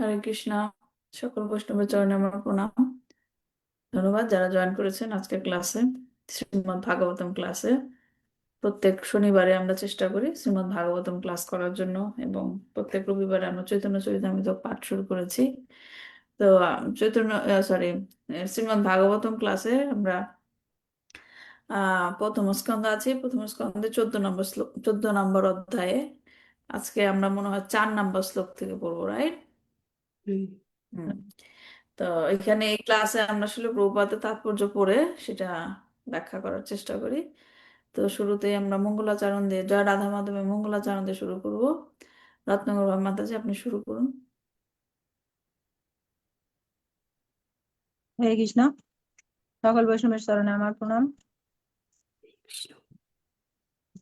হরে কৃষ্ণ। সকল বৈষ্ণবের চরণে আমার প্রণাম। ধন্যবাদ যারা জয়েন করেছেন আজকের ক্লাসে, শ্রীমদ্ ভাগবতম ক্লাসে। প্রত্যেক শনিবারে আমরা চেষ্টা করি শ্রীমদ্ ভাগবতম ক্লাস করার জন্য, এবং প্রত্যেক রবিবারে আমরা চৈতন্য চরিতামৃত পাঠ শুরু করেছি। তো চৈতন্য সরি শ্রীমদ্ ভাগবতম ক্লাসে আমরা প্রথম স্কন্ধ আছে, প্রথম স্কন্ধে 14 নম্বর শ্লোক, 14 নম্বর অধ্যায়ে আজকে আমরা মনে হয় 4 নম্বর শ্লোক থেকে পড়বো, রাইট? হুম। তো এখানে এই ক্লাসে আমরা আসলে প্রভুপাদের তাৎপর্য পড়ে সেটা ব্যাখ্যা করার চেষ্টা করি। তো শুরুতে আমরা মঙ্গলাচরণ দিয়ে, জয় রাধা মাধবের মঙ্গলাচরণ দিয়ে শুরু করব। রত্নগর মাতাজি, আপনি শুরু করুন। হরে কৃষ্ণ। সকল বৈষ্ণবের চরণে আমার প্রণাম।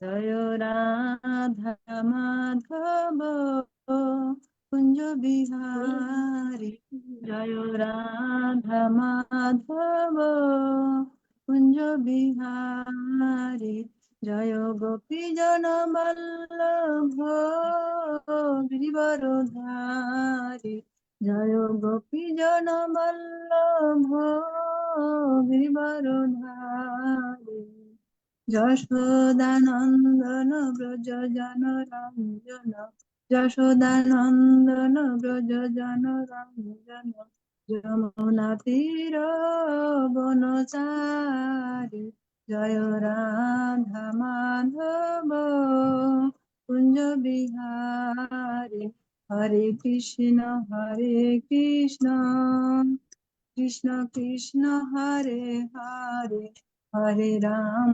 জয় রাধা মাধব কুঞ্জ বিহারী, জয় রাধা মাধব কুঞ্জ বিহারী, জয় গোপী জন বল্লভ গিরিবরধারী, জয় গোপী জন বল্লভ গিরিবরধারী, যশোদানন্দন ব্রজ জন রঞ্জন, যশোদানন্দন ব্রজ জন রঞ্জন, যমুনা তীর বনচারী, জয় রাধা মাধব কুঞ্জ বিহারী, হরে কৃষ্ণ কৃষ্ণ কৃষ্ণ হরে হরে, হরে রাম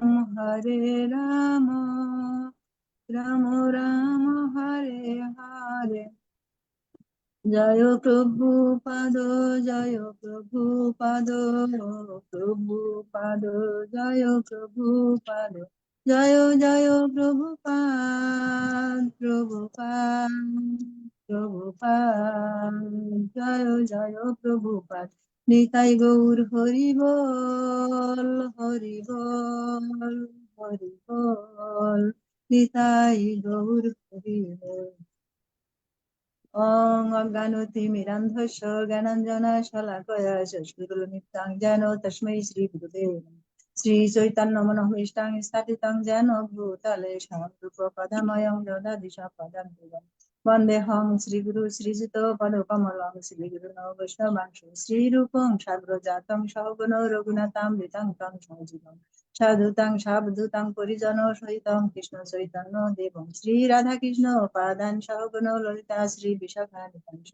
রাম রাম হরে হরে, জয় প্রভুপাদ জয় প্রভুপাদ, প্রভুপাদ জয় প্রভুপাদ, জয় জয় প্রভুপাদ প্রভুপাদ প্রভুপাদ, জয় জয় প্রভুপাদ। নিতাই গৌর হরি বল হরি বল হরি বল, নিতাই গৌর হরি বল। ওং অজ্ঞানতিমিরান্ধস্য জ্ঞানাঞ্জনা শলাকয়া চক্ষুর্মিলিতাং যেন তস্मै শ্রী গুরুদেব নমঃ। শ্রী চৈতন্য মনোভীষ্টাং স্থাপিতং যেন ভূতলে স্বয়ং রূপ পদময়ং দদাতি স্বপদং দেবং। বন্দেহং শ্রীগুরু শ্রীযুত পদকমলং শ্রীগুরুণ বৈষ্ণবাংশ শ্রীরূপং সাগ্রজাতং সহগণ রঘুনাথামৃতং তং সঞ্জীবং সাধুতাং সাবধূতাং পরিজন সহিতং কৃষ্ণ চৈতন্য দেবং শ্রী রাধা কৃষ্ণ পাদান সহগণ ললিতা শ্রী বিশাখানিকাংশ।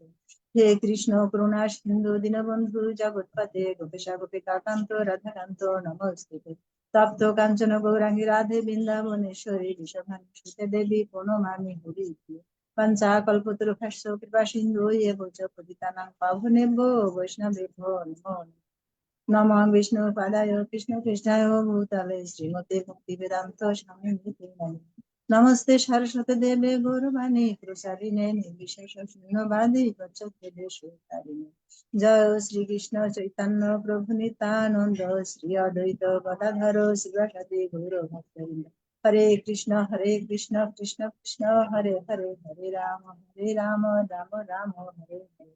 হে কৃষ্ণ করুণা সিন্ধু দীনবন্ধু জগৎপতে গোপেশা গোপিকা কান্ত রাধাকান্ত নমস্তুতে। তপ্ত কাঞ্চন গৌরাঙ্গী রাধে বৃন্দাবনেশ্বরী বিশাখানুসুতে দেবী প্রণমামি হরি প্রিয়। পঞ্চা কল্পতরুভ্যশ্চ কৃপা সিন্ধু এব চ পতিতানাং পাবনেভ্যো বৈষ্ণবেভ্যো নমো নমঃ। বিষ্ণু পাদায় কৃষ্ণ কৃষ্ণায় ভূতলে শ্রীমতে ভক্তি বেদান্ত স্বামী নমস্তে সরস্বতী দেবে গৌরবাণী প্রসারিণে নির্বিশেষ শূন্যবাদী প্রচ্ছদে দেশতারিণে। জয় শ্রীকৃষ্ণ চৈতন্য প্রভু নিত্যানন্দ, শ্রী অদ্বৈত গদাধর শিবাসাদি গৌর ভক্তবৃন্দ। হরে কৃষ্ণ কৃষ্ণ কৃষ্ণ হরে হরে, হরে রাম রাম রাম হরে হরে।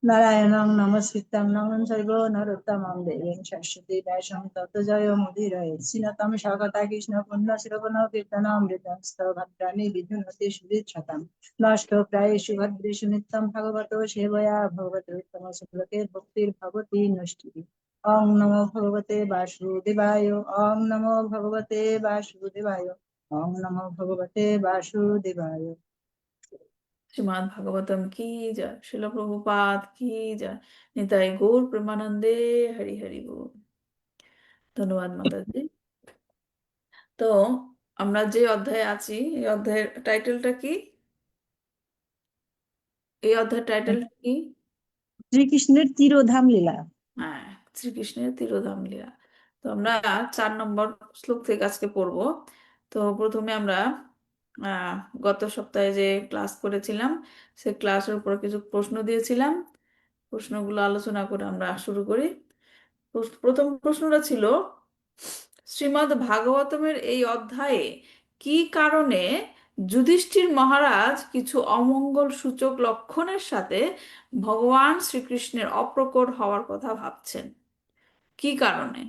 নারায়ণং নমস্কৃত্যং নমঃ চৈব নরোত্তমং দেবীং সরস্বতী ব্যাসং ততো জয় মুদিরয়ে শ্রীনতম স্বাগতা কৃষ্ণ পুণ্য শ্রবণ কীর্তনামৃতস্ত ভদ্রাণি বিধুনতে সুবিচ্ছতাম। নষ্ট প্রায়েষু ভদ্রেষু নিত্যং ভাগবত সেবয়া ভগবতোত্তম শ্লোকে ভক্তির ভগবতী নষ্টি। ওং নমো ভগবতে বাসুদেবায়, ওং নমো ভগবতে বাসুদেবায়, ওং নমো ভগবতে বাসুদেবায়। শ্রীমদ্ ভাগবতম কি জয়, শিল প্রভুপাদ কি জয়, নিতাই গৌর প্রেমানন্দে হরি হরি বল। ধন্যবাদ মাতাজি। তো আমরা যে অধ্যায়ে আছি, এই অধ্যায়ের টাইটেলটা কি? এই অধ্যায়ের টাইটেলটা কি? শ্রীকৃষ্ণের তিরোধাম লীলা। হ্যাঁ, শ্রীকৃষ্ণের তিরোধাম লীলা। তো আমরা 4 নম্বর শ্লোক থেকে আজকে পড়বো। তো প্রথমে আমরা আহ গত সপ্তাহে যে ক্লাস করেছিলাম, সে ক্লাসের উপর কিছু প্রশ্ন দিয়েছিলাম। প্রশ্নগুলো আলোচনা করে আমরা শুরু করি। প্রথম প্রশ্নটা ছিল, শ্রীমদ্ ভাগবতমের এই অধ্যায়ে কি কারণে যুধিষ্ঠির মহারাজ কিছু অমঙ্গল সূচক লক্ষণের সাথে ভগবান শ্রীকৃষ্ণের অপ্রকট হওয়ার কথা ভাবছেন। কি কারণে?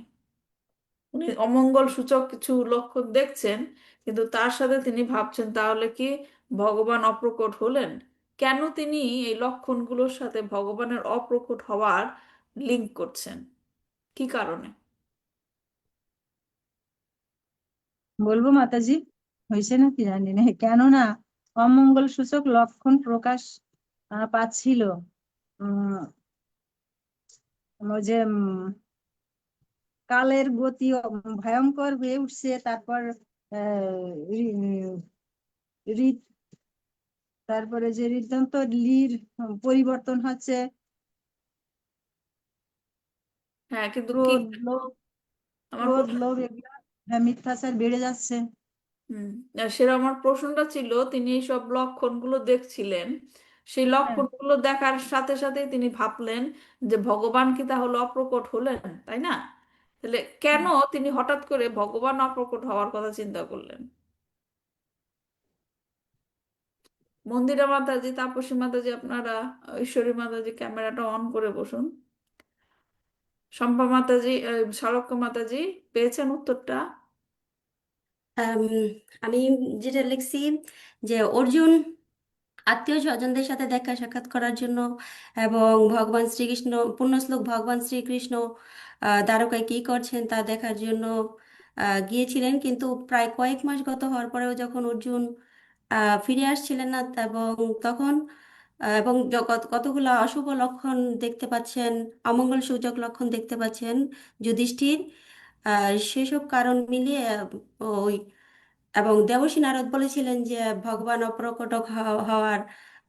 উনি অমঙ্গল সূচক কিছু লক্ষণ দেখছেন, কিন্তু তার সাথে তিনি ভাবছেন তাহলে কি ভগবান অপ্রকট হলেন? কেন তিনি এই লক্ষণগুলোর সাথে ভগবানের অপ্রকট হওয়ার লিঙ্ক করছেন? কি কারণে? বলবো মাতাজি, হয়েছে না কি জানি না, কেননা অমঙ্গল সূচক লক্ষণ প্রকাশ পাচ্ছিল। উম ওই যে কালের গতি ভয়ঙ্কর হয়ে উঠছে, তারপর ঋত তারপরে যে হৃদযন্ত্র লির পরিবর্তন হচ্ছে, হ্যাঁ, কিন্তু কি ক্রোধ লোভ আমার ক্রোধ প্রশ্ন, লোভ এগুলা, হ্যাঁ, মিথ্যাচার বেড়ে যাচ্ছে। হুম, সেটা আমার প্রশ্নটা ছিল, তিনি এই সব লক্ষণগুলো দেখছিলেন, সেই হ্যাঁ। লক্ষণগুলো দেখার সাথে সাথেই তিনি ভাবলেন যে ভগবান কি তাহলে অপ্রকট হলেন, তাই না? তাহলে কেন হুম। তিনি হঠাৎ করে ভগবান অপ্রকট হওয়ার কথা চিন্তা করলেন? মন্দিরা মাতাজি, তাপসী মাতাজি, আপনারা, ঈশ্বরী মাতাজি ক্যামেরাটা অন করে বসুন। শম্পা মাতাজি, স্বরূপা মাতাজি, পেয়েছেন উত্তরটা? আম, আমি যেটা লিখছি যে অর্জুন আত্মীয় স্বজনদের সাথে দেখা সাক্ষাৎ করার জন্য এবং ভগবান শ্রীকৃষ্ণ, পুণ্যশ্লোক ভগবান শ্রীকৃষ্ণ দ্বারকায় কি করছেন তা দেখার জন্য গিয়েছিলেন, কিন্তু প্রায় কয়েক মাস গত হওয়ার পরেও যখন অর্জুন ফিরে আসছিলেন না, এবং তখন এবং কতগুলো অশুভ লক্ষণ দেখতে পাচ্ছেন, অমঙ্গল সূচক লক্ষণ দেখতে পাচ্ছেন যুধিষ্ঠির। সেসব কারণ মিলিয়ে ওই এবং দেবর্ষী নারদ বলেছিলেন যে ভগবান অপ্রকট হওয়ার,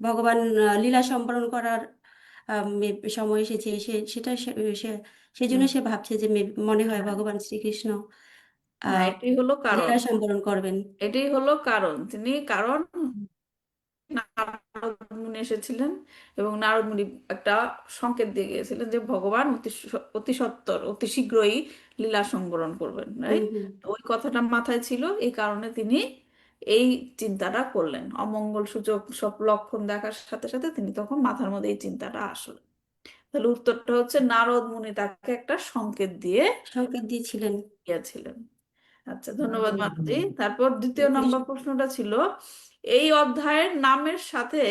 ভগবান লীলা সম্বরণ করার সময় এসেছে, সেটা সেজন্য হুম। সে ভাবছে যে মনে হয় হ্যাঁ, ভগবান শ্রীকৃষ্ণ হ্যাঁ, আহ এটাই হলো কারণ। লীলা সম্বরণ করবেন। এটাই হলো কারণ, তিনি কারণ নারদ মুনি এসেছিলেন এবং নারদ মুনি একটা সংকেত দিয়ে গিয়েছিলেন যে ভগবান অতি সত্বর, অতি শীঘ্রই লীলা সংবরণ করবেন, হুম রাইট? হুম। ওই কথাটা মাথায় ছিল, এই কারণে তিনি এই চিন্তাটা করলেন। অমঙ্গল সূচক সব লক্ষণ দেখার সাথে সাথে তিনি তখন মাথার মধ্যে এই চিন্তাটা আসলো। তাহলে উত্তরটা হচ্ছে নারদ মুনি তাকে একটা সংকেত দিয়ে সংকেত দিয়েছিলেন। গিয়েছিলেন। আচ্ছা, ধন্যবাদ মাতাজি। তারপর দ্বিতীয় হরে নম্বর কৃষ্ণ। প্রশ্নটা ছিল, এই অধ্যায়ের নামের সাথে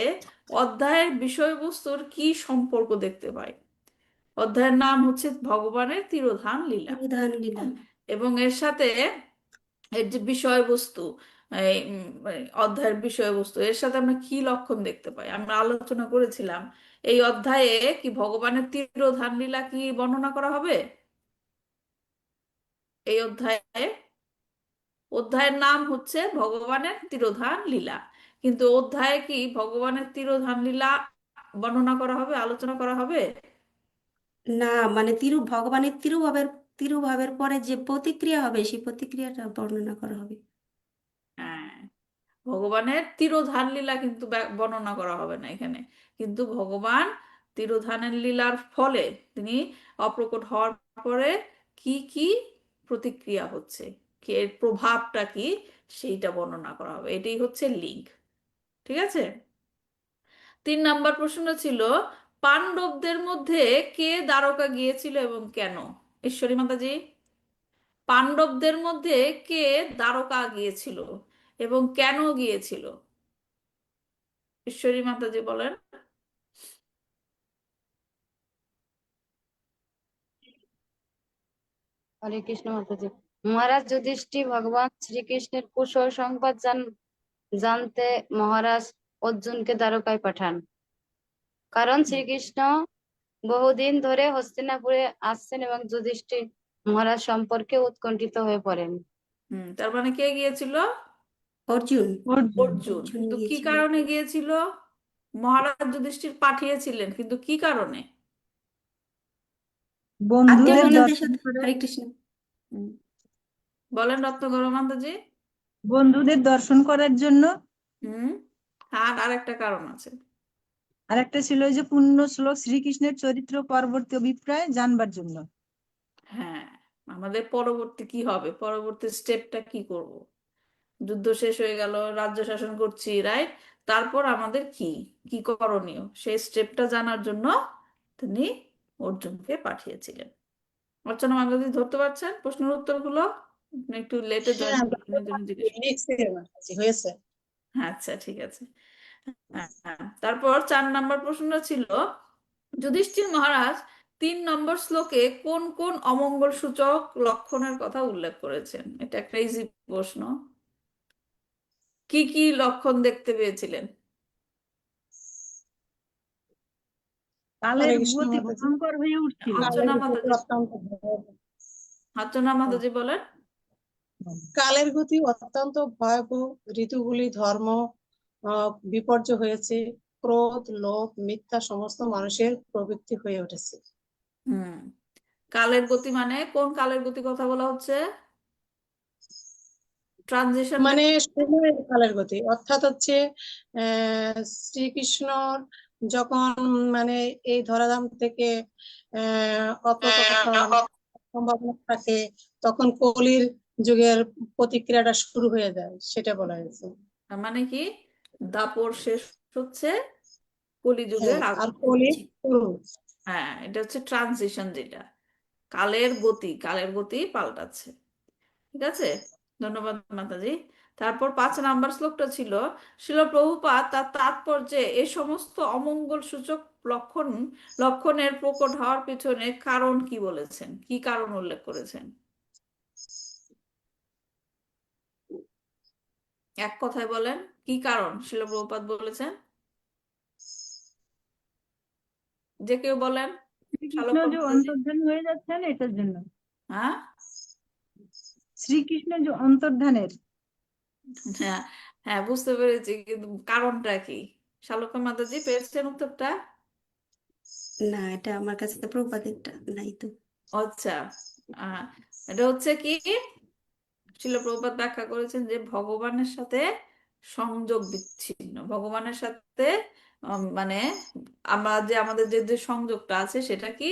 অধ্যায়ের বিষয়বস্তুর কি সম্পর্ক দেখতে পাই? অধ্যায়ের নাম হচ্ছে ভগবানের তিরোধান লীলা, তিরোধান লীলা। এবং এর সাথে এর যে বিষয়বস্তু, এই অধ্যায়ের বিষয়বস্তু, এর সাথে আমরা কি লক্ষণ দেখতে পাই? আমরা আলোচনা করেছিলাম এই অধ্যায়ে কি ভগবানের তিরোধান লীলা কি বর্ণনা করা হবে এই অধ্যায়ে? অধ্যায়ের নাম হচ্ছে ভগবানের তিরোধান লীলা, কিন্তু অধ্যায়ে কি ভগবানের তিরোধান লীলা বর্ণনা করা হবে, আলোচনা করা হবে? না, মানে ভগবানের তিরুভাবের পরে যে প্রতিক্রিয়া হবে সেই প্রতিক্রিয়াটা বর্ণনা করা হবে। হ্যাঁ, ভগবানের তিরোধান লীলা কিন্তু বর্ণনা করা হবে না এখানে। কিন্তু ভগবান তিরোধানের লীলার ফলে, তিনি অপ্রকট হওয়ার পরে কি কি প্রতিক্রিয়া হচ্ছে, কি এর প্রভাবটা কি, সেইটা বর্ণনা করা হবে। এটাই হচ্ছে লিঙ্ক। ঠিক আছে। 3 নম্বর প্রশ্ন ছিল, পাণ্ডবদের মধ্যে কে দ্বারকা গিয়েছিল এবং কেন? ঈশ্বরী মাতাজি, পাণ্ডবদের মধ্যে কে দ্বারকা গিয়েছিল এবং কেন গিয়েছিল? ঈশ্বরী মাতাজি বলেন। হরে কৃষ্ণ মাতাজি। মহারাজ যুধিষ্ঠির ভগবান শ্রীকৃষ্ণের কুশল সংবাদ জানতে মহারাজ অর্জুনকে দ্বারকায় পাঠান। কারণ শ্রীকৃষ্ণ বহুদিন ধরে হস্তিনাপুরে আসছেন এবং যুধিষ্ঠির মহারাজ সম্পর্কে উৎকণ্ঠিত হয়ে পড়েন। তার মানে কে গিয়েছিল? অর্জুন। অর্জুন অর্জুন। অর্জুন কিন্তু কি গিয়েছিলেন। কারণে গিয়েছিল? মহারাজ যুধিষ্ঠির পাঠিয়েছিলেন, কিন্তু কি কারণে? আত্মীয় বন্ধুদের ভগবানের স্বজনদের দর্শন সাথে, করে হরে কৃষ্ণ। হুম, বলেন রত্নগর মাতাজি। বন্ধুদের দর্শন করার জন্য। হুম, আর আরেকটা কারণ আছে। আর একটা ছিল ওই যে পূর্ণ শ্লোক শ্রীকৃষ্ণের চরিত্র পরবর্তী অভিপ্রায় জানবার জন্য। হ্যাঁ, আমাদের পরবর্তী কি হবে, পরবর্তী স্টেপটা কি করব, যুদ্ধ শেষ হয়ে গেল, রাজ্য শাসন করছি, রাইট? তারপর আমাদের কি কি করণীয় সেই স্টেপটা জানার জন্য তিনি অর্জুনকে পাঠিয়েছিলেন। অর্চনা মাতাজি ধরতে পারছেন প্রশ্নের উত্তরগুলো? আপনি একটু লেটে জয়েন হ্যাঁ করেছেন এই জন্য জিজ্ঞেস করছি। লিখছি মাতাজি, হয়েছে। আচ্ছা, ঠিক আছে। হ্যাঁ, হ্যাঁ। তারপর 4 নম্বর প্রশ্নটা ছিল, যুধিষ্ঠির মহারাজ 3 নম্বর শ্লোকে কোন কোন অমঙ্গল সূচক লক্ষণের কথা উল্লেখ করেছেন? এটা একটা ইজি প্রশ্ন। কি কি লক্ষণ দেখতে পেয়েছিলেন? হরে কালের কৃষ্ণ গতি মাতাজি। ভয়ঙ্কর হয়ে উঠছিল। কালের অর্চনা গতি মাতাজি, অত্যন্ত ভয়াবহ। অর্চনা মাতাজি বলেন। কালের গতি অত্যন্ত ভয়াবহ, ঋতুগুলি ধর্ম বিপর্যয় হয়েছে, ক্রোধ, লোভ, মিথ্যা সমস্ত মানুষের প্রবৃত্তি হয়ে উঠেছে। হুম। কালের গতি মানে কোন কালের গতি কথা বলা হচ্ছে? ট্রানজিশনটা মানে সময়ের কালের গতি অর্থাৎ হচ্ছে শ্রীকৃষ্ণ যখন মানে এই ধরাধাম থেকে অপকথা সম্ভাবনা থাকে, তখন কলির যুগের প্রতিক্রিয়াটা শুরু হয়ে যায়, সেটা বলা হয়েছে। মানে কি? দাপর শেষ হচ্ছে, কলিযুগের হ্যাঁ, আর আগমন কলি হচ্ছে। শুরু। হ্যাঁ, এটা হচ্ছে ট্রানজিশন, যেটা কালের গতি, কালের গতি পাল্টাচ্ছে। ঠিক আছে, ধন্যবাদ মাতাজি। তারপর 5 নম্বর শ্লোকটা ছিল, শিল প্রভুপাদ তার তাৎপর্যে এ সমস্ত অমঙ্গল সূচক লক্ষণের প্রকট হওয়ার পিছনে কারণ কি বলেছেন, কি কারণ উল্লেখ করেছেন? এক কথায় বলেন, কি কারণ শিল প্রভুপাদ বলেছেন? যে কেউ বলেন। শ্রীকৃষ্ণ শালক্য যে মাতাজি। অন্তর্ধান হয়ে যাচ্ছেন এটার জন্য। হ্যাঁ, শ্রীকৃষ্ণ যে অন্তর্ধানের। হ্যাঁ, হ্যাঁ, বুঝতে পেরেছি, কিন্তু কারণটা কি? শালক্য মাতাজি পেয়েছেন উত্তরটা? না, এটা আমার কাছে প্রবাদিকটা নাই তো। আচ্ছা, আহ, এটা হচ্ছে কি, শিল প্রভুপাদ ব্যাখ্যা করেছেন যে ভগবানের সাথে সংযোগ বিচ্ছিন্ন, ভগবানের সাথে মানে আমরা যে আমাদের যে যে সংযোগটা আছে সেটা কি,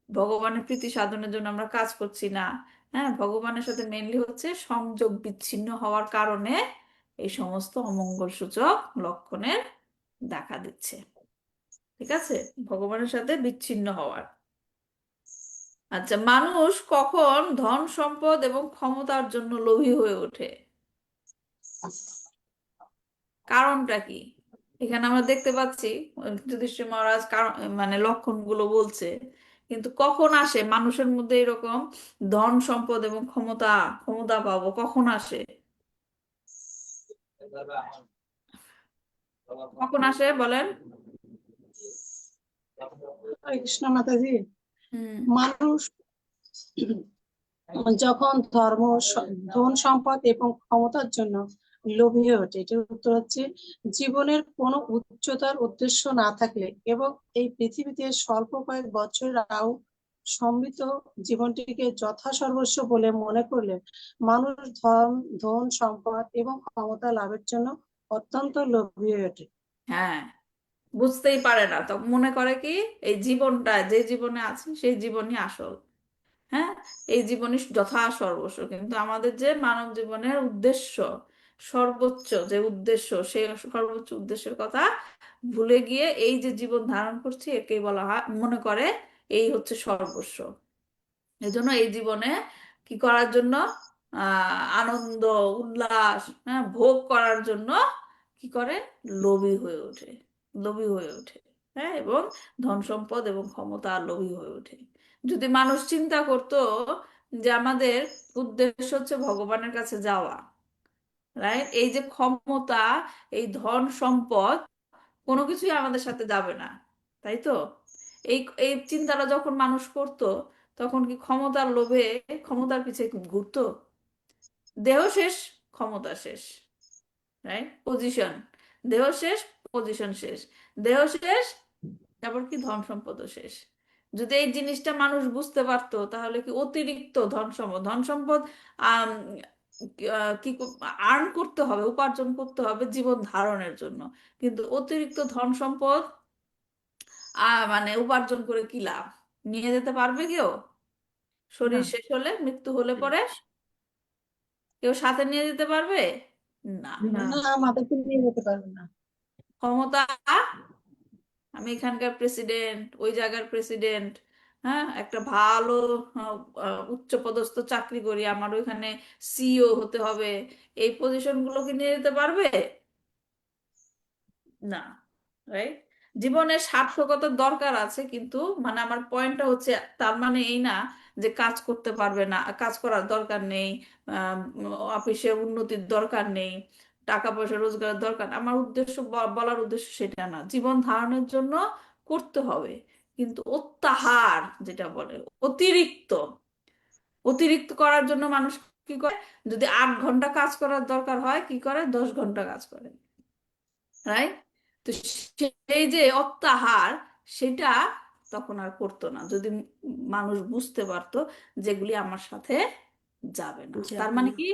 ভগবানের প্রীতি সাধনের জন্য আমরা কাজ করছি না। হ্যাঁ, ভগবানের সাথে মেনলি হচ্ছে সংযোগ বিচ্ছিন্ন হওয়ার কারণে এই সমস্ত অমঙ্গল সূচক লক্ষণের দেখা দিচ্ছে। ঠিক আছে, ভগবানের সাথে বিচ্ছিন্ন হওয়ার। আচ্ছা, মানুষ কখন ধন সম্পদ এবং ক্ষমতার জন্য লোভী হয়ে ওঠে? কারণটা কি? এখানে আমরা দেখতে পাচ্ছি যুধিষ্ঠির মহারাজ কারণ মানে লক্ষণগুলো বলছে, কিন্তু কখন আসে মানুষের মধ্যে এরকম ধন সম্পদ এবং ক্ষমতা, ক্ষমতা পাবো কখন আসে? কখন আসে বলেন? হরে কৃষ্ণ মাতাজি। হুম। মানুষ যখন ধর্ম, ধন সম্পদ এবং ক্ষমতার জন্য লোভী হয়ে ওঠে, এটার উত্তর হচ্ছে জীবনের কোনো উচ্চতার উদ্দেশ্য না থাকলে এবং এই পৃথিবীতে স্বল্প কয়েক বছরের আয়ু সমৃদ্ধ জীবনটিকে যথাসর্বস্ব বলে মনে করলে মানুষ ধন সম্পদ এবং ক্ষমতা লাভের জন্য অত্যন্ত লোভী হয়ে ওঠে। হ্যাঁ, বুঝতেই পারে না, তো মনে করে কি এই জীবনটা যে জীবনে আছে সেই জীবনই আসল। হ্যাঁ, এই জীবনই যথা সর্বস্ব, কিন্তু আমাদের যে মানব জীবনের উদ্দেশ্য, সর্বোচ্চ যে উদ্দেশ্য, সেই সর্বোচ্চ উদ্দেশ্যের কথা ভুলে গিয়ে এই যে জীবন ধারণ করছি একেই বলা হয়, মনে করে এই হচ্ছে সর্বস্ব। এজন্য এই জীবনে কি করার জন্য, আনন্দ, উল্লাস, হ্যাঁ, ভোগ করার জন্য কি করে, লোভী হয়ে ওঠে, লোভী হয়ে ওঠে। হ্যাঁ, এবং ধন সম্পদ এবং ক্ষমতা লোভী হয়ে ওঠে। যদি মানুষ চিন্তা করতো যে আমাদের উদ্দেশ্য হচ্ছে ভগবানের কাছে যাওয়া, রাইট, এই যে ক্ষমতা, এই ধন সম্পদ কোনো কিছুই আমাদের সাথে যাবে না, তাই তো? এই এই চিন্তাটা যখন মানুষ করত, তখন কি ক্ষমতার লোভে ক্ষমতার পিছে ঘুরতো? দেহ শেষ, ক্ষমতা শেষ, রাইট, পজিশন, দেহ শেষ, পজিশন শেষ, দেহ শেষ, তারপর কি ধন সম্পদও শেষ। যদি এই জিনিসটা মানুষ বুঝতে পারতো তাহলে কি অতিরিক্ত ধন সম্পদ আম, কি আর্ন করতে হবে, উপার্জন করতে হবে জীবন ধারণের জন্য, কিন্তু অতিরিক্ত ধন সম্পদ মানে উপার্জন করে কি লাভ? নিয়ে যেতে পারবে কেউ? না। শরীর শেষ হলে, মৃত্যু হলে পরে কেউ সাথে নিয়ে যেতে পারবে? না। না। না, আমাদেরকে নিয়ে যেতে পারবে না। ক্ষমতা, আমি এখানকার প্রেসিডেন্ট, ওই জায়গার প্রেসিডেন্ট, হ্যাঁ, একটা ভালো উচ্চপদস্থ চাকরি করি, আমার ওইখানে সিইও হতে হবে, এই পজিশন গুলো কি নিয়ে যেতে পারবে? না। রাইট? জীবনের সার্থকতার দরকার আছে, কিন্তু মানে আমার পয়েন্টটা হচ্ছে, তার মানে এই না যে কাজ করতে পারবে না, কাজ করার দরকার নেই, অফিসে উন্নতির দরকার নেই, টাকা পয়সা রোজগারের দরকার, আমার উদ্দেশ্য বলার উদ্দেশ্য সেটা না। জীবন ধারণের জন্য করতে হবে, কিন্তু অত্যাহার যেটা বলে, অতিরিক্ত, অতিরিক্ত করার জন্য মানুষ কি করে, যদি 8 ঘন্টা কাজ করার দরকার হয় কি করে, 10 ঘন্টা কাজ করে। রাইট? তো সেই যে অত্যাহার, সেটা তখন আর করতো না, যদি মানুষ বুঝতে পারতো যেগুলি আমার সাথে যাবে না। তার যাবে মানে না। কি,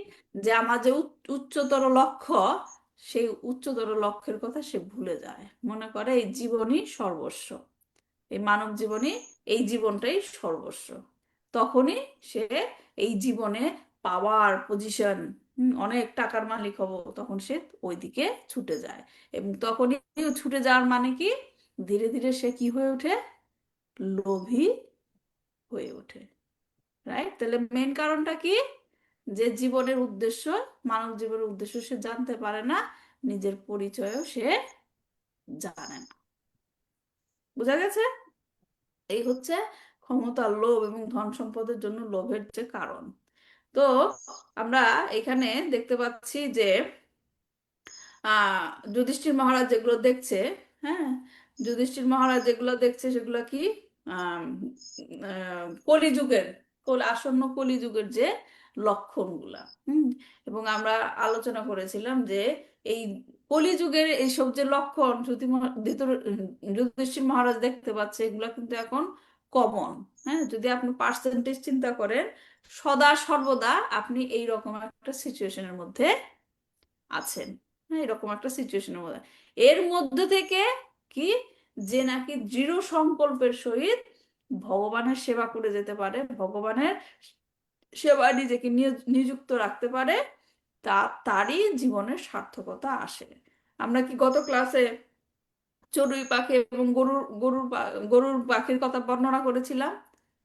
যে আমার যে উচ্চতর লক্ষ্য, সেই উচ্চতর লক্ষ্যের কথা সে ভুলে যায়, মনে করে এই জীবনই সর্বস্ব, এই মানব জীবনে এই জীবনটাই সর্বস্ব। তখনই সে এই জীবনে পাওয়ার পজিশন, অনেক টাকার মালিক হব, তখন সে ওইদিকে ছুটে যায়। এবং তখনই ছুটে যাওয়ার মানে কি, ধীরে ধীরে সে কি হয়ে ওঠে, লোভী হয়ে ওঠে। রাইট? তাহলে মেন কারণটা কি, যে জীবনের উদ্দেশ্য, মানব জীবনের উদ্দেশ্য সে জানতে পারে না, নিজের পরিচয়ও সে জানে না। বোঝা গেছে? এই হচ্ছে ক্ষমতা, লোভ এবং ধন সম্পদের জন্য লোভের যে কারণ। তো আমরা এখানে দেখতে পাচ্ছি যে যুধিষ্ঠির মহারাজ যেগুলো দেখছে, হ্যাঁ, যুধিষ্ঠির মহারাজ যেগুলো দেখছে সেগুলো কি, আম, কলিযুগের, আসন্ন কলিযুগের যে লক্ষণগুলা। এবং আমরা আলোচনা করেছিলাম যে এই কলিযুগের এইসব যে লক্ষণ যুধিষ্ঠির মহারাজ দেখতে পাচ্ছে, এগুলো কিন্তু এখন কমন। হ্যাঁ, যদি আপনি পার্সেন্টেজ চিন্তা করেন, সদা সর্বদা আপনি এই রকম একটা সিচুয়েশনের মধ্যে আছেন। হ্যাঁ, এরকম একটা সিচুয়েশনের মধ্যে, এর মধ্যে থেকে কি, যে নাকি দৃঢ় সংকল্পের সহিত ভগবানের সেবা করে যেতে পারে, ভগবানের সেবায় নিজেকে নিযুক্ত রাখতে পারে, তারই জীবনের সার্থকতা আসে। আমরা কি গত ক্লাসে চড়ুই পাখি এবং গরুর পাখির কথা বর্ণনা করেছিলাম,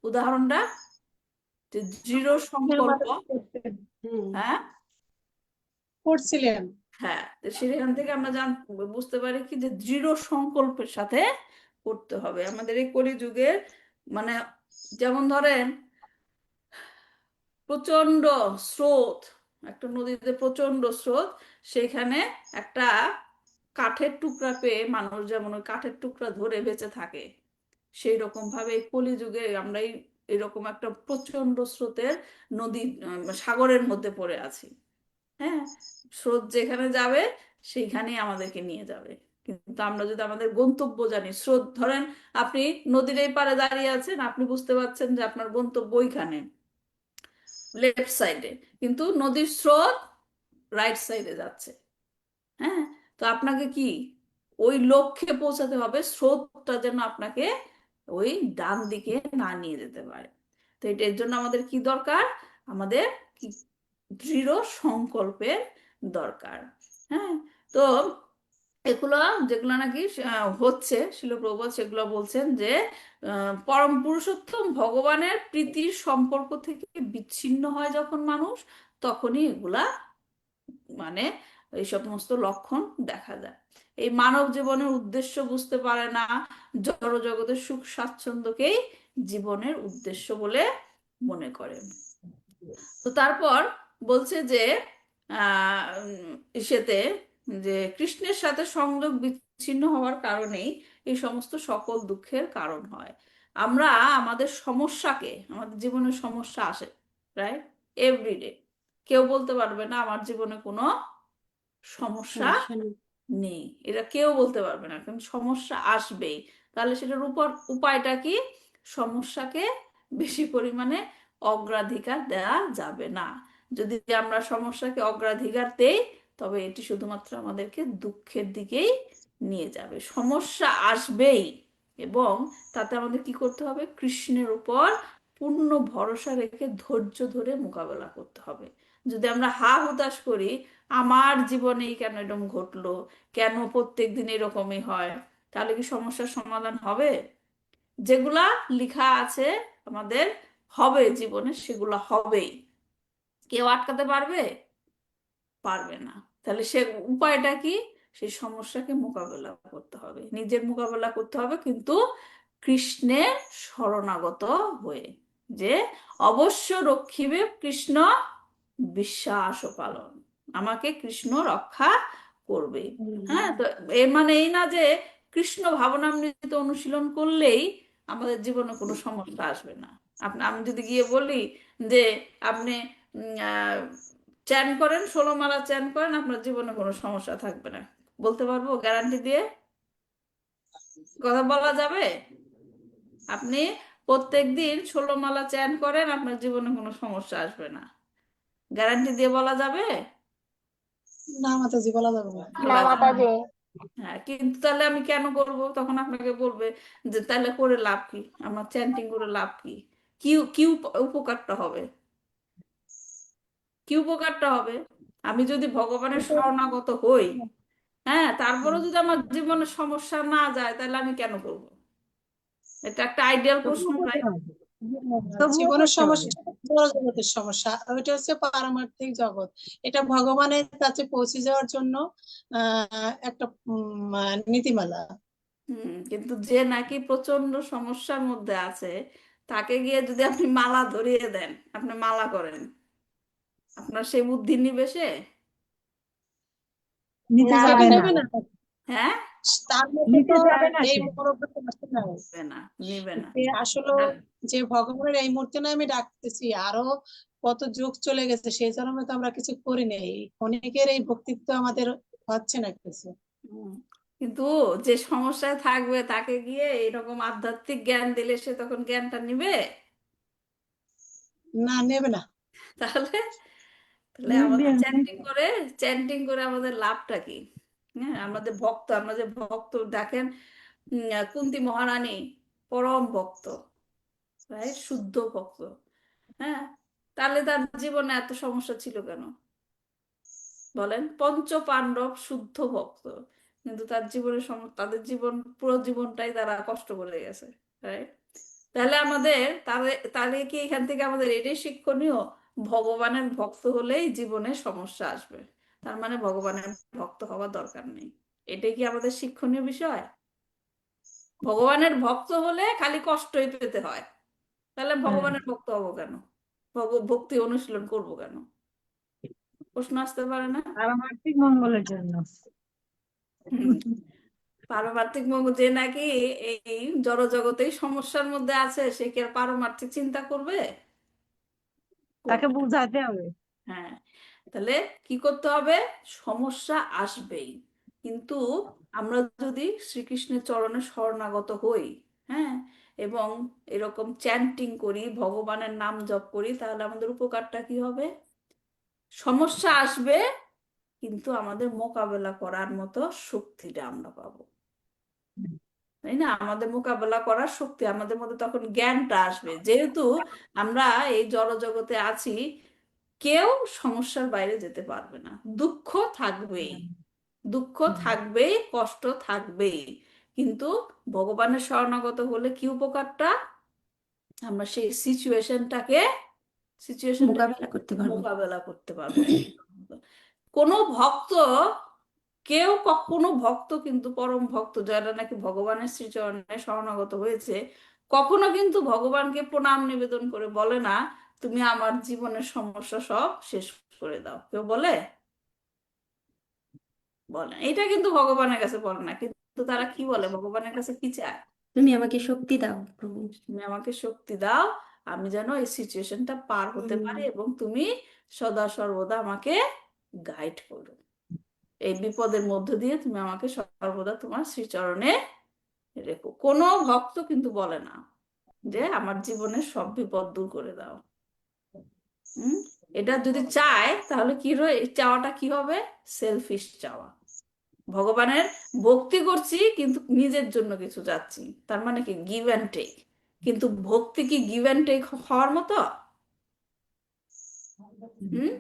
উদাহরণটা, যে দৃঢ় হ্যাঁ, সংকল্প। আমাদের করতেন। হ্যাঁ, করছিলেন। হ্যাঁ, তো সেখান থেকে আমরা বুঝতে পারি কি, যে দৃঢ় সংকল্পের সাথে করতে হবে আমাদের এই কলিযুগে। মানে যেমন ধরেন, প্রচন্ড স্রোত, একটা নদীতে প্রচন্ড স্রোত, সেখানে একটা কাঠের টুকরা পেয়ে মানুষ যেমন ওই কাঠের টুকরা ধরে বেঁচে থাকে, সেই রকম ভাবে এই কলিযুগে আমরা এরকম একটা প্রচন্ড স্রোতের নদী, সাগরের মধ্যে পড়ে আছি। হ্যাঁ, স্রোত যেখানে যাবে সেইখানেই আমাদেরকে নিয়ে যাবে। কিন্তু আমরা যদি আমাদের গন্তব্য জানি, স্রোত ধরেন আপনি নদীর এই পারে দাঁড়িয়ে আছেন, আপনি বুঝতে পারছেন যে আপনার গন্তব্য ওইখানে, লেফট সাইডে, কিন্তু নদীর স্রোত রাইট সাইডে যাচ্ছে। হ্যাঁ, তো আপনাকে কি ওই লক্ষ্যে পৌঁছাতে হবে, স্রোতটা যেন আপনাকে ওই ডান দিকে না নিয়ে যেতে পারে। তো এটার জন্য আমাদের কি দরকার, আমাদের কি দৃঢ় সংকল্পের দরকার। হ্যাঁ, তো এগুলো যেগুলো নাকি হচ্ছে, শিল প্রভুপাদ সেগুলো বলছেন যে পরম পুরুষোত্তম ভগবানের প্রীতির সম্পর্ক থেকে বিচ্ছিন্ন হয় যখন মানুষ, তখনই এগুলা মানে এই সমস্ত লক্ষণ দেখা যায়। এই মানব জীবনের উদ্দেশ্য বুঝতে পারে না, জড় জগতের সুখ স্বাচ্ছন্দ্যকেই জীবনের উদ্দেশ্য বলে মনে করে। তো তারপর বলছে যে ইসেতে, যে কৃষ্ণের সাথে সংযোগ বিচ্ছিন্ন হওয়ার কারণেই এই সমস্ত সকল দুঃখের কারণ হয়। আমরা আমাদের সমস্যাকে, আমাদের জীবনে সমস্যা আসে প্রায় এভরিডে, কেউ বলতে পারবে না আমার জীবনে কোনো সমস্যা সমস্যা নেই। নেই, এটা কেউ বলতে পারবে না, কারণ সমস্যা আসবেই। তাহলে সেটার উপর উপায়টা কি, সমস্যাকে বেশি পরিমাণে অগ্রাধিকার দেওয়া যাবে না। যদি আমরা সমস্যাকে অগ্রাধিকার দেই, তবে এটি শুধুমাত্র আমাদেরকে দুঃখের দিকেই নিয়ে যাবে। সমস্যা আসবেই, এবং তাতে আমাদের কি করতে হবে, কৃষ্ণের উপর পূর্ণ ভরসা রেখে ধৈর্য ধরে মোকাবেলা করতে হবে। যদি আমরা হা হুতাশ করি আমার জীবনেই কেন এরকম ঘটলো, কেন প্রত্যেক দিন এরকমই হয়, তাহলে কি সমস্যার সমাধান হবে? যেগুলা লেখা আছে আমাদের হবে জীবনে, সেগুলা হবেই। কেউ আটকাতে পারবে? পারবে না। তাহলে সে উপায়টা কি? সেই সমস্যাকে মোকাবেলা করতে হবে, নিজের মোকাবেলা করতে হবে, কিন্তু কৃষ্ণের শরণাগত হয়ে, যে অবশ্য রক্ষিবে কৃষ্ণ বিশ্বাস ও পালন, আমাকে কৃষ্ণ রক্ষা করবে। হ্যাঁ, তো এর মানে এই না যে কৃষ্ণ ভাবনামৃত অনুশীলন করলেই আমাদের জীবনে কোনো সমস্যা আসবে না। আমি যদি গিয়ে বলি যে আপনি চ্যান করেন, 16 মালা চ্যান করেন, আপনার জীবনে কোনো সমস্যা থাকবে না, বলতে পারবো গ্যারান্টি দিয়ে? কথা বলা যাবে? আপনি প্রত্যেক দিন 16 মালা চ্যান করেন, আপনার জীবনে কোনো সমস্যা আসবে না, গ্যারান্টি দিয়ে বলা যাবে? না মাতাজি, বলা যাবে না। বলা যাবে না। হ্যাঁ, কিন্তু তাহলে আমি কেন করব? তখন আপনাকে বলবে যে তাহলে করে লাভ কি, আমার চ্যান্টিং করে লাভ কি, কি কি উপকারটা হবে? কি উপকারটা হবে? আমি যদি ভগবানের শরণাগত হই, হ্যাঁ, তারপরেও যদি আমার জীবনে সমস্যা না যায়, তাহলে আমি কেন করব? এটা একটা আইডিয়াল প্রশ্ন, তবুও তাই? করতে হবে। তবুও জীবনের করতে হবে। সমস্যা জড় জগতের সমস্যা, ওইটা হচ্ছে পারমার্থিক জগৎ। এটা ভগবানের কাছে পৌঁছে যাওয়ার জন্য একটা নীতিমালা। কিন্তু যে নাকি প্রচন্ড সমস্যার মধ্যে আছে, তাকে গিয়ে যদি আপনি মালা ধরিয়ে দেন, আপনি মালা করেন, আপনার সেই বুদ্ধি নিবে সে? নিতে সে যাবে না, নেবে না। হ্যাঁ, তার মধ্যে নিতে তো যাবে না এই সে। মনোভাব আসে না। নিবে না, নিবে না। সে আসলে যে ভগবানের এই মুহূর্তে না আমি ডাকতেছি, আরো কত যুগ চলে গেছে, সেই জন্মে তো আমরা কিছু করি নাই, অনেকের এই ভক্তিত্ব আমাদের হচ্ছে না কিছু। হুম, কিন্তু যে সমস্যায় থাকবে তাকে গিয়ে এরকম আধ্যাত্মিক জ্ঞান দিলে সে তখন জ্ঞানটা নিবে? না, নেবে না। তাহলে তাহলে নিবে আমাদের না। চ্যান্টিং করে আমাদের লাভটা কি? হ্যাঁ, আমাদের ভক্ত, আমরা যে ভক্ত দেখেন, কুন্তী মহারানী পরম ভক্ত, রাইট, শুদ্ধ ভক্ত। হ্যাঁ, তাহলে তার জীবনে এত সমস্যা ছিল কেন বলেন? পঞ্চ পাণ্ডব শুদ্ধ ভক্ত, কিন্তু তার জীবনের তাদের জীবন, পুরো জীবনটাই তারা কষ্ট করে গেছে, রাইট? তাহলে আমাদের, তাহলে কি এখান থেকে আমাদের এটাই শিক্ষণীয়, ভগবানের ভক্ত হলেই জীবনে সমস্যা আসবে, তার মানে ভগবানের ভক্ত হওয়ার দরকার নেই? এটাই কি আমাদের শিক্ষণীয় বিষয়? ভগবানের ভক্ত হলে খালি কষ্টই পেতে হয়, তাহলে হ্যাঁ, ভগবানের ভক্ত হবো কেন, ভক্তি অনুশীলন করবো কেন? প্রশ্ন আসতে পারে না? পারমার্থিক মঙ্গলের জন্য। হুম, পারমার্থিক মঙ্গল, যে নাকি এই জড় জগতেই সমস্যার মধ্যে আছে, সে কি আর পারমার্থিক চিন্তা করবে? তাকে করবে না। বুঝাতে হবে। হ্যাঁ, তাহলে কি করতে হবে? সমস্যা আসবেই, কিন্তু আমরা যদি শ্রীকৃষ্ণের চরণে শরণাগত হই, হ্যাঁ, এবং এরকম চ্যান্টিং করি, ভগবানের নাম জপ করি, তাহলে আমাদের উপকারটা কি হবে? সমস্যা আসবে, কিন্তু আমাদের মোকাবেলা করার মতো শক্তিটা আমরা পাবো, তাই না? আমাদের মোকাবেলা করার শক্তি, আমাদের মধ্যে তখন জ্ঞানটা আসবে, যেহেতু আমরা এই জড় জগতে আছি, কেউ সমস্যার বাইরে যেতে পারবে না, দুঃখ থাকবেই, দুঃখ থাকবেই, কষ্ট থাকবেই, কিন্তু ভগবানের শরণাগত হলে কি উপকারটা? আমরা সেই সিচুয়েশনটা মোকাবেলা করতে পারবো। মোকাবেলা করতে পারবো। কোনো ভক্ত, কোনো ভক্ত কিন্তু, পরম ভক্ত যারা নাকি ভগবানের শ্রীচরণে শরণাগত হয়েছে, কখনো কিন্তু ভগবানকে প্রণাম নিবেদন করে বলে না তুমি আমার জীবনের সমস্যা সব শেষ করে দাও, কেউ বলে? বলে না। এটা কিন্তু ভগবানের কাছে বলে না, কিন্তু তারা কি বলে, ভগবানের কাছে কি চায়? তুমি আমাকে শক্তি দাও প্রভু। তুমি আমাকে শক্তি দাও, আমি যেন এই সিচুয়েশনটা পার হতে পারি, এবং তুমি সদা সর্বদা আমাকে গাইড করো, এই বিপদের মধ্য দিয়ে তুমি আমাকে সর্বদা তোমার শ্রীচরণে রেখো। কোনো ভক্ত কিন্তু বলে না যে আমার জীবনের সব বিপদ দূর করে দাও। হুম, এটা যদি চায় তাহলে কি চাওয়াটা কি হবে? সেলফিশ চাওয়া। ভগবানের ভক্তি করছি কিন্তু নিজের জন্য কিছু চাচ্ছি, তার মানে কি গিভ অ্যান্ড টেক। কিন্তু ভক্তি কি গিভ অ্যান্ড টেক হওয়ার মতো? হুম,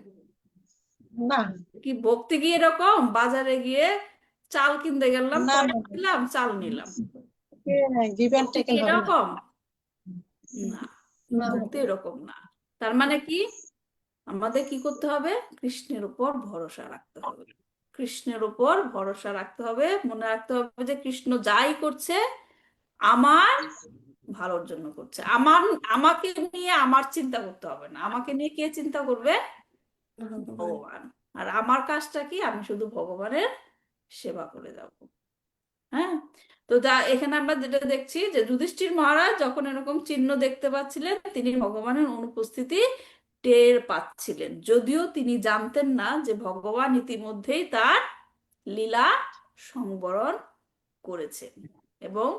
না কি ভক্তি কি এরকম বাজারে গিয়ে চাল কিনতে গেলাম, না পয়সা না দিলাম, চাল নিলাম? গিভ অ্যান্ড ভক্তি কি টেকেন হবে না। এরকম? না, না ভক্তি এরকম না। তার মানে কি, আমাদের কি করতে হবে? কৃষ্ণের উপর ভরসা রাখতে হবে। কৃষ্ণের উপর ভরসা রাখতে হবে, মনে রাখতে হবে যে কৃষ্ণ যাই করছে আমার ভালোর জন্য করছে। আমাকে নিয়ে আমার চিন্তা করতে হবে না। আমাকে নিয়ে কে চিন্তা করবে? ভগবান। ভগবান। আর আমার কাজটা কি? আমি শুধু ভগবানের সেবা করে যাব। হ্যাঁ। তো এখানে আমরা যেটা দেখছি যে যুধিষ্ঠির মহারাজ যখন এরকম চিহ্ন দেখতে পাচ্ছিলেন, তিনি ভগবানের অনুপস্থিতি টের পাচ্ছিলেন, যদিও তিনি জানতেন না যে ভগবান ইতিমধ্যেই তার লীলা সংবরণ করেছেন, এবং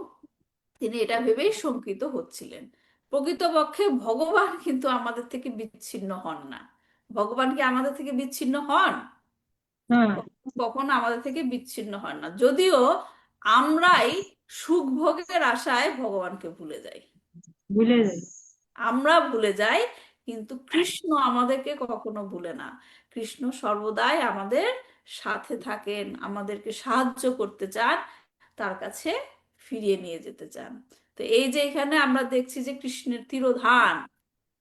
তিনি এটা ভেবেই শঙ্কিত হচ্ছিলেন। প্রকৃতপক্ষে ভগবান কিন্তু আমাদের থেকে বিচ্ছিন্ন হন না। ভগবান কি আমাদের থেকে বিচ্ছিন্ন হন? হ্যাঁ, কখনো আমাদের থেকে বিচ্ছিন্ন হন না, যদিও আমরাই সুখ ভোগের আশায় ভগবানকে ভুলে যাই। ভুলে যাই। আমরা ভুলে যাই, কিন্তু কৃষ্ণ আমাদেরকে কখনো ভুলে না। কৃষ্ণ সর্বদাই আমাদের সাথে থাকেন, আমাদেরকে সাহায্য করতে চান, তার কাছে ফিরিয়ে নিয়ে যেতে চান। তো এই যে এখানে আমরা দেখছি যে কৃষ্ণের তিরোধান,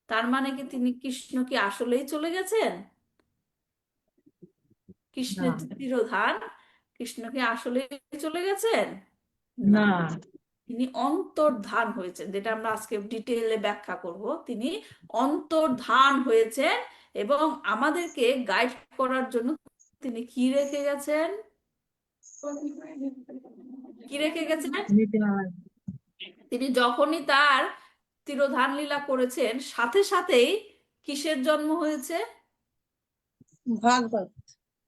তার মানে কি কৃষ্ণ কি আসলেই চলে গেছেন? না কৃষ্ণের যে তিরোধান, কৃষ্ণ কি আসলেই চলে গেছেন? না, না তিনি অন্তর্ধান হয়েছেন, যেটা আমরা আজকে ডিটেইলে ব্যাখ্যা করব। তিনি অন্তর্ধান হয়েছেন, এবং আমাদেরকে গাইড করার জন্য তিনি কি রেখে গেছেন? কি রেখে গেছেন? নীতিমালা। তিনি যখনই তার তিরোধান লীলা করেছেন, সাথে সাথেই কিসের জন্ম হয়েছে? ভাগবত,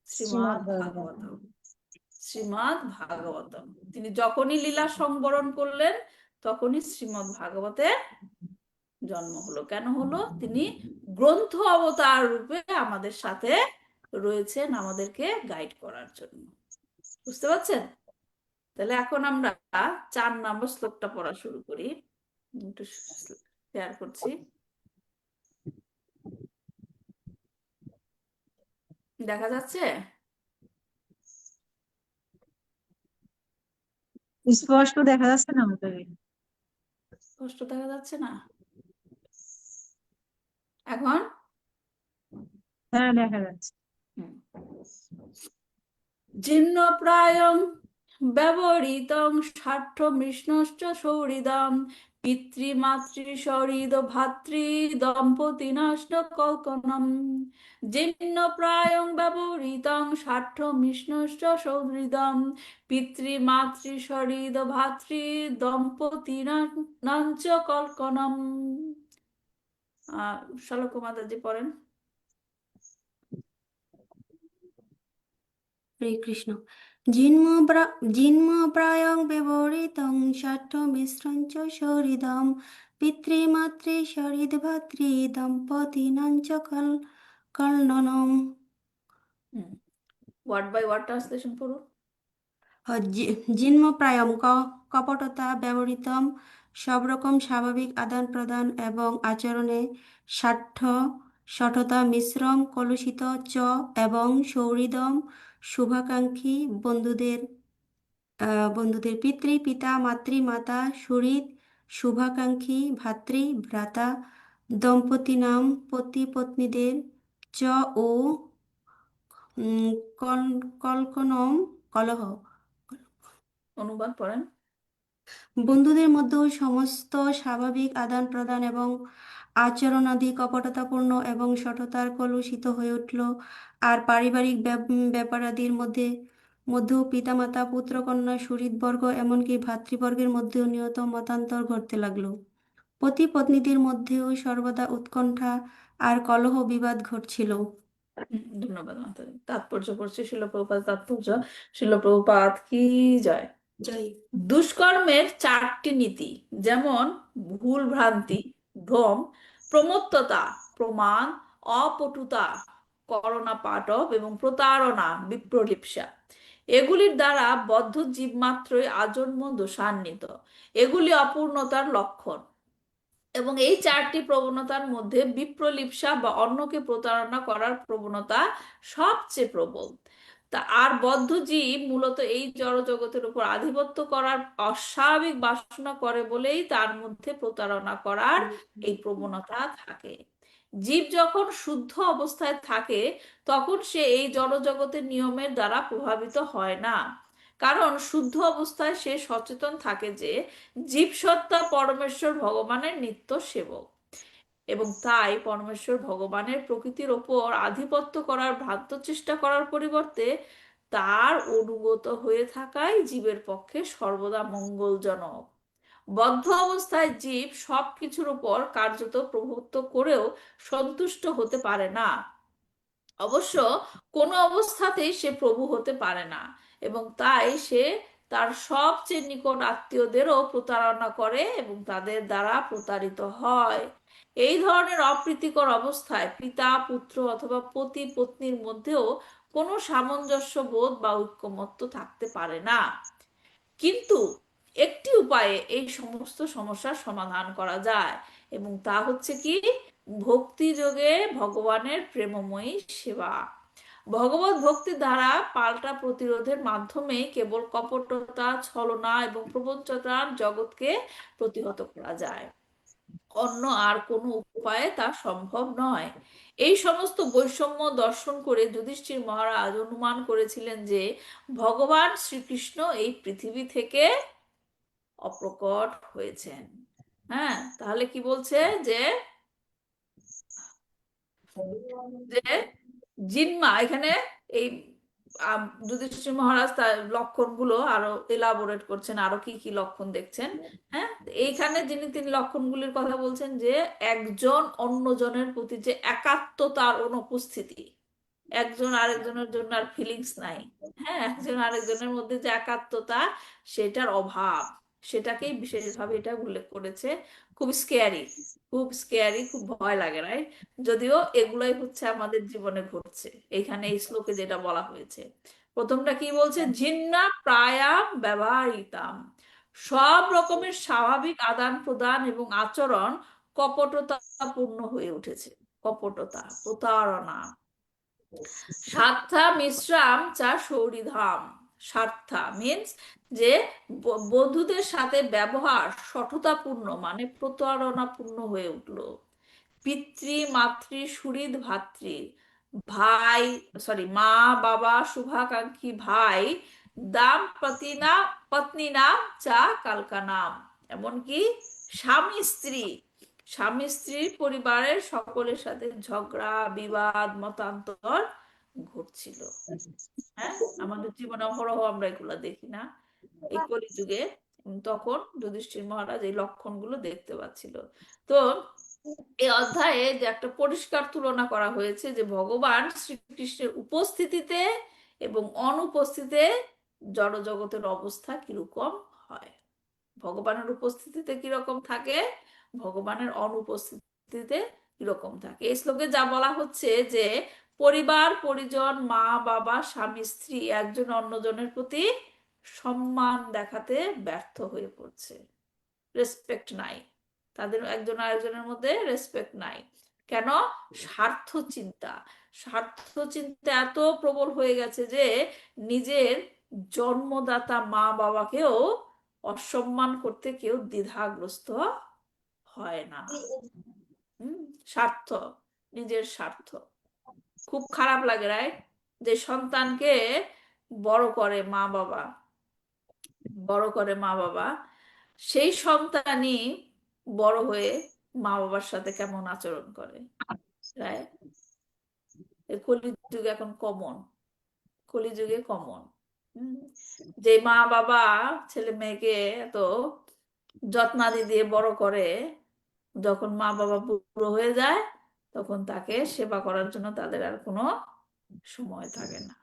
শ্রীমৎ শ্রীমদ্ ভাগবত। ভাগবতম। শ্রীমদ্ ভাগবতম, তিনি যখনই লীলা সংবরণ করলেন, তখনই শ্রীমদ্ ভাগবতের জন্ম হলো। কেন হলো? তিনি গ্রন্থ অবতার রূপে আমাদের সাথে রয়েছেন, আমাদেরকে গাইড করার জন্য। বুঝতে পারছেন? তাহলে এখন আমরা 4 নম্বর শ্লোকটা পড়া শুরু করি। একটু শেয়ার করছি, দেখা যাচ্ছে? স্পষ্ট দেখা যাচ্ছে না আমাদের। স্পষ্ট দেখা যাচ্ছে না এখন? হ্যাঁ, দেখা যাচ্ছে। হুম। জীর্ণপ্রায়ং ব্যবহৃতং ষাট্টমৃষ্ণশ্চ সৌহৃদম পিতৃমাতৃসহৃদ ভাতৃ দম্পতিনশ্চ কল্পনম। জীর্ণপ্রায়ং ব্যবহৃতং ষাট্টমৃষ্ণশ্চ সৌহৃদম পিতৃমাতৃসহৃদ ভাতৃ দম্পতিনশ্চ কল্পনম। শ্লোক মাতাজি পড়েন। হরে কৃষ্ণ। জিন্মপ্রায়ং ব্যবহৃতং ষাট্টমিশ্রঞ্চ সহৃদম পিতৃমাতৃ সহৃদ ভাতৃ দম্পতিনাং চ কলননম। ওয়ার্ড বাই ওয়ার্ড ট্রান্সলেশন পড়ুন। জিন্মপ্রায়ম কপটতা ব্যবহৃতম, সব রকম স্বাভাবিক আদান প্রদান এবং আচরণে ষাট্ট শঠতা মিশ্রম কলুষিত চ এবং সৌহৃদম শুভাকাঙ্ক্ষী বন্ধুদের পিতৃ পিতা মাতৃ মাতা সুহৃদ শুভাকাঙ্ক্ষী ভাতৃ ভ্রাতা দম্পতি নাম পতি পত্নীদের চ ও কলকনম কলহ। অনুবাদ পড়েন। বন্ধুদের মধ্যেও সমস্ত স্বাভাবিক আদান প্রদান এবং আচরণাদি কপটতাপূর্ণ এবং সততার কলুষিত হয়ে উঠল। আর পারিবারিক ব্যাপারাদির মধ্যেও পিতামাতা পুত্রকন্যা সুহৃদবর্গ এমনকি ভাতৃবর্গের মধ্যেও নিয়ত মতান্তর ঘটতে লাগলো। পতি পত্নীদের মধ্যেও সর্বদা উৎকণ্ঠা আর কলহ বিবাদ ঘটছিল। ধন্যবাদ মাতাজি। তাৎপর্য পড়ছি, শিল প্রভুপাদ তাৎপর্য। শিল প্রভুপাদ কি জয়। জয়। দুষ্কর্মের 4টি নীতি, যেমন ভুল ভ্রান্তি, ভ্রম, প্রমত্ততা, প্রমাণ, অপটুতা, করণা পাটব এবং প্রতারণা, বিপ্রলিপ্সা, এগুলির দ্বারা বদ্ধ জীব মাত্রই আজন্ম দোষান্বিত। এগুলি অপূর্ণতার লক্ষণ। এবং এই চারটি প্রবণতার মধ্যে বিপ্রলিপ্সা বা অন্যকে প্রতারণা করার প্রবণতা সবচেয়ে প্রবল। তা আর বদ্ধ জীব মূলত এই জড়জগতের উপর আধিপত্য করার অস্বাভাবিক বাসনা করে বলেই তার মধ্যে প্রতারণা করার এই প্রবণতা থাকে। জীব যখন শুদ্ধ অবস্থায় থাকে তখন সে এই জড়জগতের নিয়মের দ্বারা প্রভাবিত হয় না, কারণ শুদ্ধ অবস্থায় সে সচেতন থাকে যে জীবসত্তা পরমেশ্বর ভগবানের নিত্য সেবক, এবং তাই পরমেশ্বর ভগবানের প্রকৃতির ওপর আধিপত্য করার ভ্রান্ত চেষ্টা করার পরিবর্তে তার অনুগত হয়ে থাকাই জীবের পক্ষে সর্বদা মঙ্গলজনক। বদ্ধ অবস্থায় জীব সবকিছুর উপর কার্যত প্রভুত্ব করেও সন্তুষ্ট হতে পারে না। অবশ্য কোনো অবস্থাতেই সে প্রভু হতে পারে না, এবং তাই সে তার সবচেয়ে নিকট আত্মীয়দেরও প্রতারণা করে এবং তাদের দ্বারা প্রতারিত হয়। এই ধরনের অপ্রীতিকর অবস্থায় পিতা পুত্র অথবা পতি পত্নীর মধ্যেও কোনো সামঞ্জস্য বোধ বা ঐকমত্য থাকতে পারে না। কিন্তু একটি উপায়ে এই সমস্ত সমস্যার সমাধান করা যায়, এবং তা হচ্ছে কি? ভক্তি যোগে ভগবানের প্রেমময়ী সেবা। ভগবত ভক্তি দ্বারা পাল্টা প্রতিরোধের মাধ্যমে কেবল কপটতা, ছলনা এবং প্রপঞ্চতার জগৎকে প্রতিহত করা যায়। অন্য আর কোনো উপায়ে তা সম্ভব নয়। এই সমস্ত বৈষম্য দর্শন করে যুধিষ্ঠির মহারাজ অনুমান করেছিলেন যে ভগবান শ্রীকৃষ্ণ এই পৃথিবী থেকে অপ্রকট হয়েছেন। হ্যাঁ, তাহলে কি বলছে যে যে জিনমা এখানে এই যুধিষ্ঠির মহারাজ তার লক্ষণগুলো আরো এলাবোরেট করছেন, আরো কি কি লক্ষণ দেখছেন। হ্যাঁ, এইখানে তিনি লক্ষণগুলির কথা বলছেন যে একজন অন্যজনের প্রতি যে একাত্মতার অনুপস্থিতি, একজন আরেকজনের জন্য আর ফিলিংস নাই। হ্যাঁ, একজন আরেকজনের মধ্যে যে একাত্মতা, সেটার অভাব, সেটাকেই বিশেষভাবে এটা উল্লেখ করেছে। খুব স্কেয়ারি, খুব স্কেয়ারি, খুব ভয় লাগে, রাইট? যদিও এগুলাই হচ্ছে আমাদের জীবনে ঘটছে। এখানে এই শ্লোকে যেটা বলা হয়েছে, প্রথমটা কি বলছে? জিন্না প্রায়াম ব্যবহৃতাম, সব রকমের স্বাভাবিক আদান প্রদান এবং আচরণ কপটতাপূর্ণ হয়ে উঠেছে। কপটতা, প্রতারণা। স্বার্থা মিশ্রাম চা সৌরিধাম। স্বার্থা মিন্স যে বন্ধুদের সাথে ব্যবহার সঠতাপূর্ণ মানে প্রতারণাপূর্ণ হয়ে উঠলো। পিতৃ মাতৃ সুহৃদ ভাতৃ, ভাই, সরি, মা বাবা শুভাকাঙ্ক্ষী ভাই, দাম পতিনা পত্নী নাম চা কালকা নাম। এমনকি স্বামী স্ত্রী, স্বামী স্ত্রী পরিবারের সকলের সাথে ঝগড়া বিবাদ মতান্তর ঘটছিল। হ্যাঁ, আমাদের জীবনে অহরহ আমরা এগুলা দেখি না এই কলিযুগে? তখন যুধিষ্ঠির মহারাজ এই লক্ষণগুলো দেখতে পাচ্ছিল। তো এই অধ্যায়ে যে একটা পরিষ্কার তুলনা করা হয়েছে যে ভগবান শ্রীকৃষ্ণের উপস্থিতিতে এবং অনুপস্থিতিতে জড়জগতের অবস্থা কিরকম হয়। ভগবানের উপস্থিতিতে কিরকম থাকে, ভগবানের অনুপস্থিতিতে কিরকম থাকে। এই শ্লোকে যা বলা হচ্ছে যে পরিবার পরিজন, মা বাবা স্বামী স্ত্রী একজন অন্যজনের প্রতি সম্মান দেখাতে ব্যর্থ হয়ে পড়ছে। রেসপেক্ট নাই, তাদের একজন আরেকজনের মধ্যে রেসপেক্ট নাই। কেন? স্বার্থ চিন্তা, স্বার্থ চিন্তা এত প্রবল হয়ে গেছে যে নিজের জন্মদাতা মা বাবাকেও অসম্মান করতে কেউ দ্বিধাগ্রস্ত হয় না। স্বার্থ, নিজের স্বার্থ। খুব খারাপ লাগে, রাইট? যে সন্তানকে বড় করে মা বাবা, বড় করে মা বাবা, সেই সন্তানই বড় হয়ে মা বাবার সাথে কেমন আচরণ করে, রাইট? কলিযুগে এখন কমন, কলিযুগে কমন। যে মা বাবা ছেলে মেয়েকে এত যত্নাদি দিয়ে বড় করে, যখন মা বাবা বুড়ো হয়ে যায় তখন তাকে সেবা করার জন্য তাদের আর কোনো সময় থাকে না,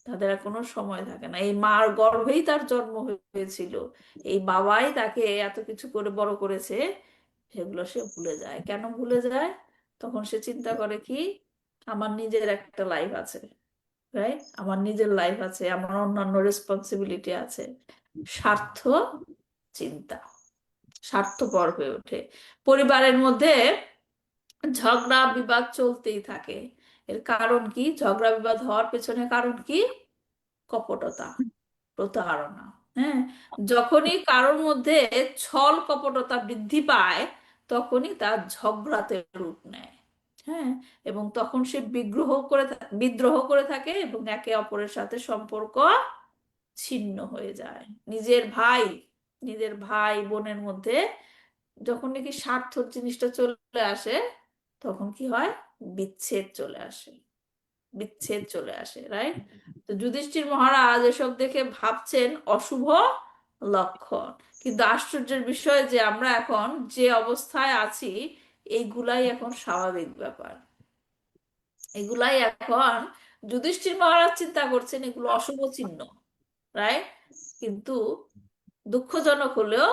তাদের আর কোনো সময় থাকে না। এই মার গর্ভেই তার জন্ম হয়েছিল, এই বাবাই তাকে এত কিছু করে বড় করেছে, সেগুলো সে ভুলে যায়। কেন ভুলে যায়? তখন সে চিন্তা করে কি, আমার নিজের একটা লাইফ আছে, রাইট? আমার নিজের লাইফ আছে, আমার অন্যান্য রেসপন্সিবিলিটি আছে। স্বার্থ চিন্তা, স্বার্থপর হয়ে ওঠে। পরিবারের মধ্যে ঝগড়া বিবাদ চলতেই থাকে। এর কারণ কি? ঝগড়া বিবাদ হওয়ার পেছনে কারণ কি? কপটতা, প্রতারণা। হ্যাঁ, যখনই কারোর মধ্যে ছল কপটতা বৃদ্ধি পায়, তখনই তার ঝগড়াতে রূপ নেয়। হ্যাঁ, এবং তখন সে বিদ্রোহ করে থাকে এবং একে অপরের সাথে সম্পর্ক ছিন্ন হয়ে যায়। নিজের ভাই বোনের মধ্যে যখন নাকি স্বার্থর জিনিসটা চলে আসে, তখন কি হয়? বিচ্ছেদ চলে আসে। রাইট? তো যুধিষ্ঠির মহারাজ এসব দেখে ভাবছেন অশুভ লক্ষণ। কিন্তু আশ্চর্যের বিষয় যে আমরা এখন যে অবস্থায় আছি, এইগুলাই এখন স্বাভাবিক ব্যাপার। এগুলাই এখন যুধিষ্ঠির মহারাজ চিন্তা করছেন এগুলো অশুভ চিহ্ন, রাইট? কিন্তু দুঃখজনক হলেও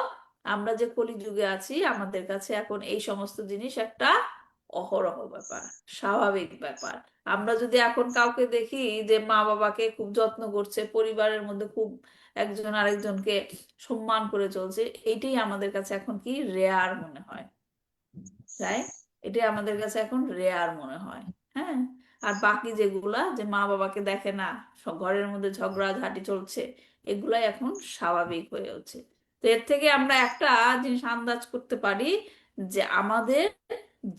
আমরা যে কলিযুগে আছি, আমাদের কাছে এখন এই সমস্ত জিনিস একটা অহরহ ব্যাপার, স্বাভাবিক ব্যাপার। আমরা যদি এখন কাউকে দেখি যে মা বাবাকে খুব যত্ন করছে, পরিবারের মধ্যে খুব একজন আরেকজনকে সম্মান করে চলছে, এইটাই আমাদের কাছে এখন কি রেয়ার মনে হয়, রাইট? এটাই আমাদের কাছে এখন রেয়ার মনে হয়। হ্যাঁ, আর বাকি যেগুলা যে মা বাবাকে দেখে না, সব ঘরের মধ্যে ঝগড়াঝাটি চলছে, এগুলাই এখন স্বাভাবিক হয়ে উঠছে। তো এর থেকে আমরা একটা জিনিস আন্দাজ করতে পারি যে আমাদের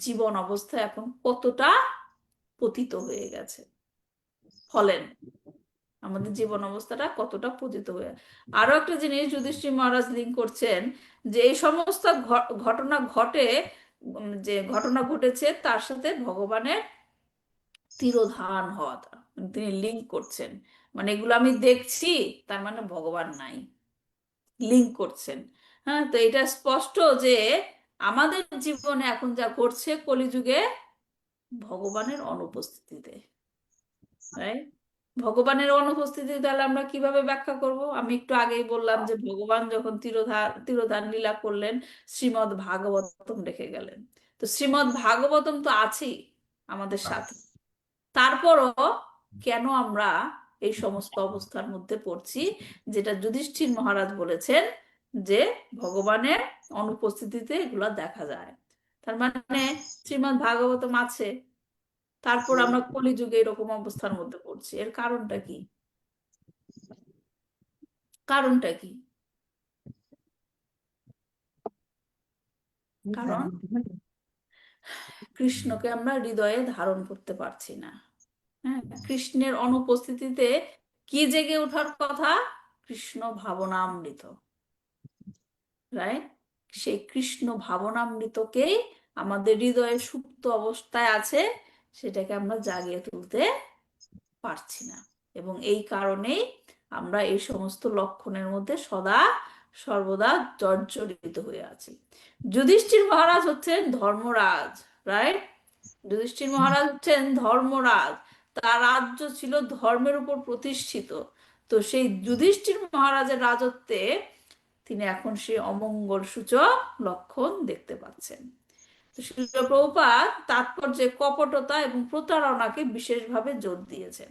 জীবন অবস্থা এখন কতটা পতিত হয়ে গেছে। ফলেন আমাদের জীবন অবস্থাটা কতটা পতিত হয়ে। আরো একটা জিনিস যুধিষ্ঠির মহারাজ লিঙ্ক করছেন, যে এই সমস্ত ঘটনা ঘটে, যে ঘটনা ঘটেছে তার সাথে ভগবানের তিরোধান হওয়াটা তিনি লিঙ্ক করছেন। মানে এগুলো আমি দেখছি, তার মানে ভগবান নাই, লিঙ্ক করছেন। হ্যাঁ, তো এটা স্পষ্ট যে আমাদের জীবনে এখন যা ঘটছে কলিযুগে ভগবানের অনুপস্থিতিতে, রাইট? ভগবানের অনুপস্থিতি তাহলে আমরা কিভাবে ব্যাখ্যা করব? আমি একটু আগেই বললাম যে ভগবান যখন তিরোধান লীলা করলেন, শ্রীমদ্ ভাগবতম রেখে গেলেন। তো শ্রীমদ্ ভাগবতম তো আছেই আমাদের সাথে, তারপরও কেন আমরা এই সমস্ত অবস্থার মধ্যে পড়ছি, যেটা যুধিষ্ঠির মহারাজ বলেছেন যে ভগবানের অনুপস্থিতিতে এগুলা দেখা যায়। তার মানে শ্রীমদ্ ভাগবতম আছে, তারপর আমরা কলিযুগে এরকম অবস্থার মধ্যে পড়ছি। এর কারণটা কি? কারণটা কি? কারণ কৃষ্ণকে আমরা হৃদয়ে ধারণ করতে পারছি না। হ্যাঁ, কৃষ্ণের অনুপস্থিতিতে কি জেগে ওঠার কথা? কৃষ্ণ ভাবনামৃত, রাইট? সেই কৃষ্ণ ভাবনামৃতকেই আমাদের হৃদয়ে সুপ্ত অবস্থায় আছে, সেটাকে আমরা জাগিয়ে তুলতে পারছি না। এবং এই কারণেই আমরা এই সমস্ত লক্ষণের মধ্যে সদা সর্বদা জর্জরিত হয়ে আছি। যুধিষ্ঠির মহারাজ হচ্ছেন ধর্মরাজ, রাইট? যুধিষ্ঠির মহারাজ হচ্ছেন ধর্মরাজ, তার রাজ্য ছিল ধর্মের উপর প্রতিষ্ঠিত। তো সেই যুধিষ্ঠির মহারাজের রাজত্বে তিনি এখন সেই অমঙ্গল সূচক লক্ষণ দেখতে পাচ্ছেন। তো শ্রীল প্রভুপাদ তাৎপর্যে কপটতা এবং প্রতারণাকে বিশেষভাবে জোর দিয়েছেন।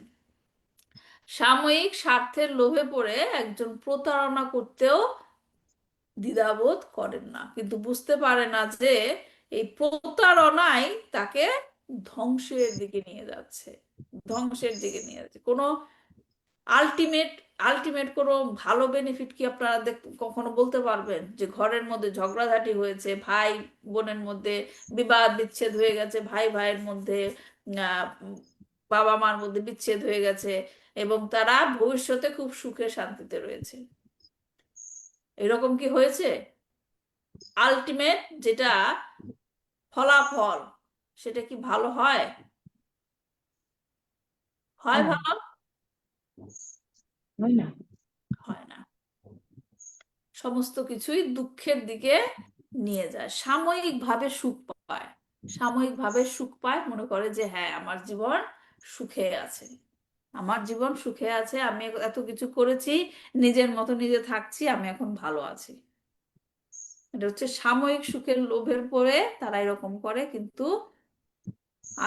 সাময়িক স্বার্থের লোভে পড়ে একজন প্রতারণা করতেও দ্বিধাবোধ করেন না, কিন্তু বুঝতে পারে না যে এই প্রতারণাই তাকে ধ্বংসের দিকে নিয়ে যাচ্ছে। কোনো আলটিমেট আলটিমেট কোনো ভালো বেনিফিট কি আপনারা কখনো বলতে পারবেন? যে ঘরের মধ্যে ঝগড়াঝাটি হয়েছে, ভাই বোনের মধ্যে বিবাদ বিচ্ছেদ হয়ে গেছে, ভাই ভাইয়ের মধ্যে, আহ, বাবা মার মধ্যে বিচ্ছেদ হয়ে গেছে, এবং তারা ভবিষ্যতে খুব সুখে শান্তিতে রয়েছে, এরকম কি হয়েছে? আলটিমেট যেটা ফলাফল, সেটা কি ভালো হয়? হয় না, ভালো? হয় না। হয় না। সমস্ত কিছুই দুঃখের দিকে নিয়ে যায়। সাময়িকভাবে সুখ পায়, মনে করে যে হ্যাঁ আমার জীবন সুখে আছে, আমি এত কিছু করেছি, নিজের মতো নিজে থাকছি, আমি এখন ভালো আছি। এটা হচ্ছে সাময়িক সুখের লোভের পরে তারা এরকম করে, কিন্তু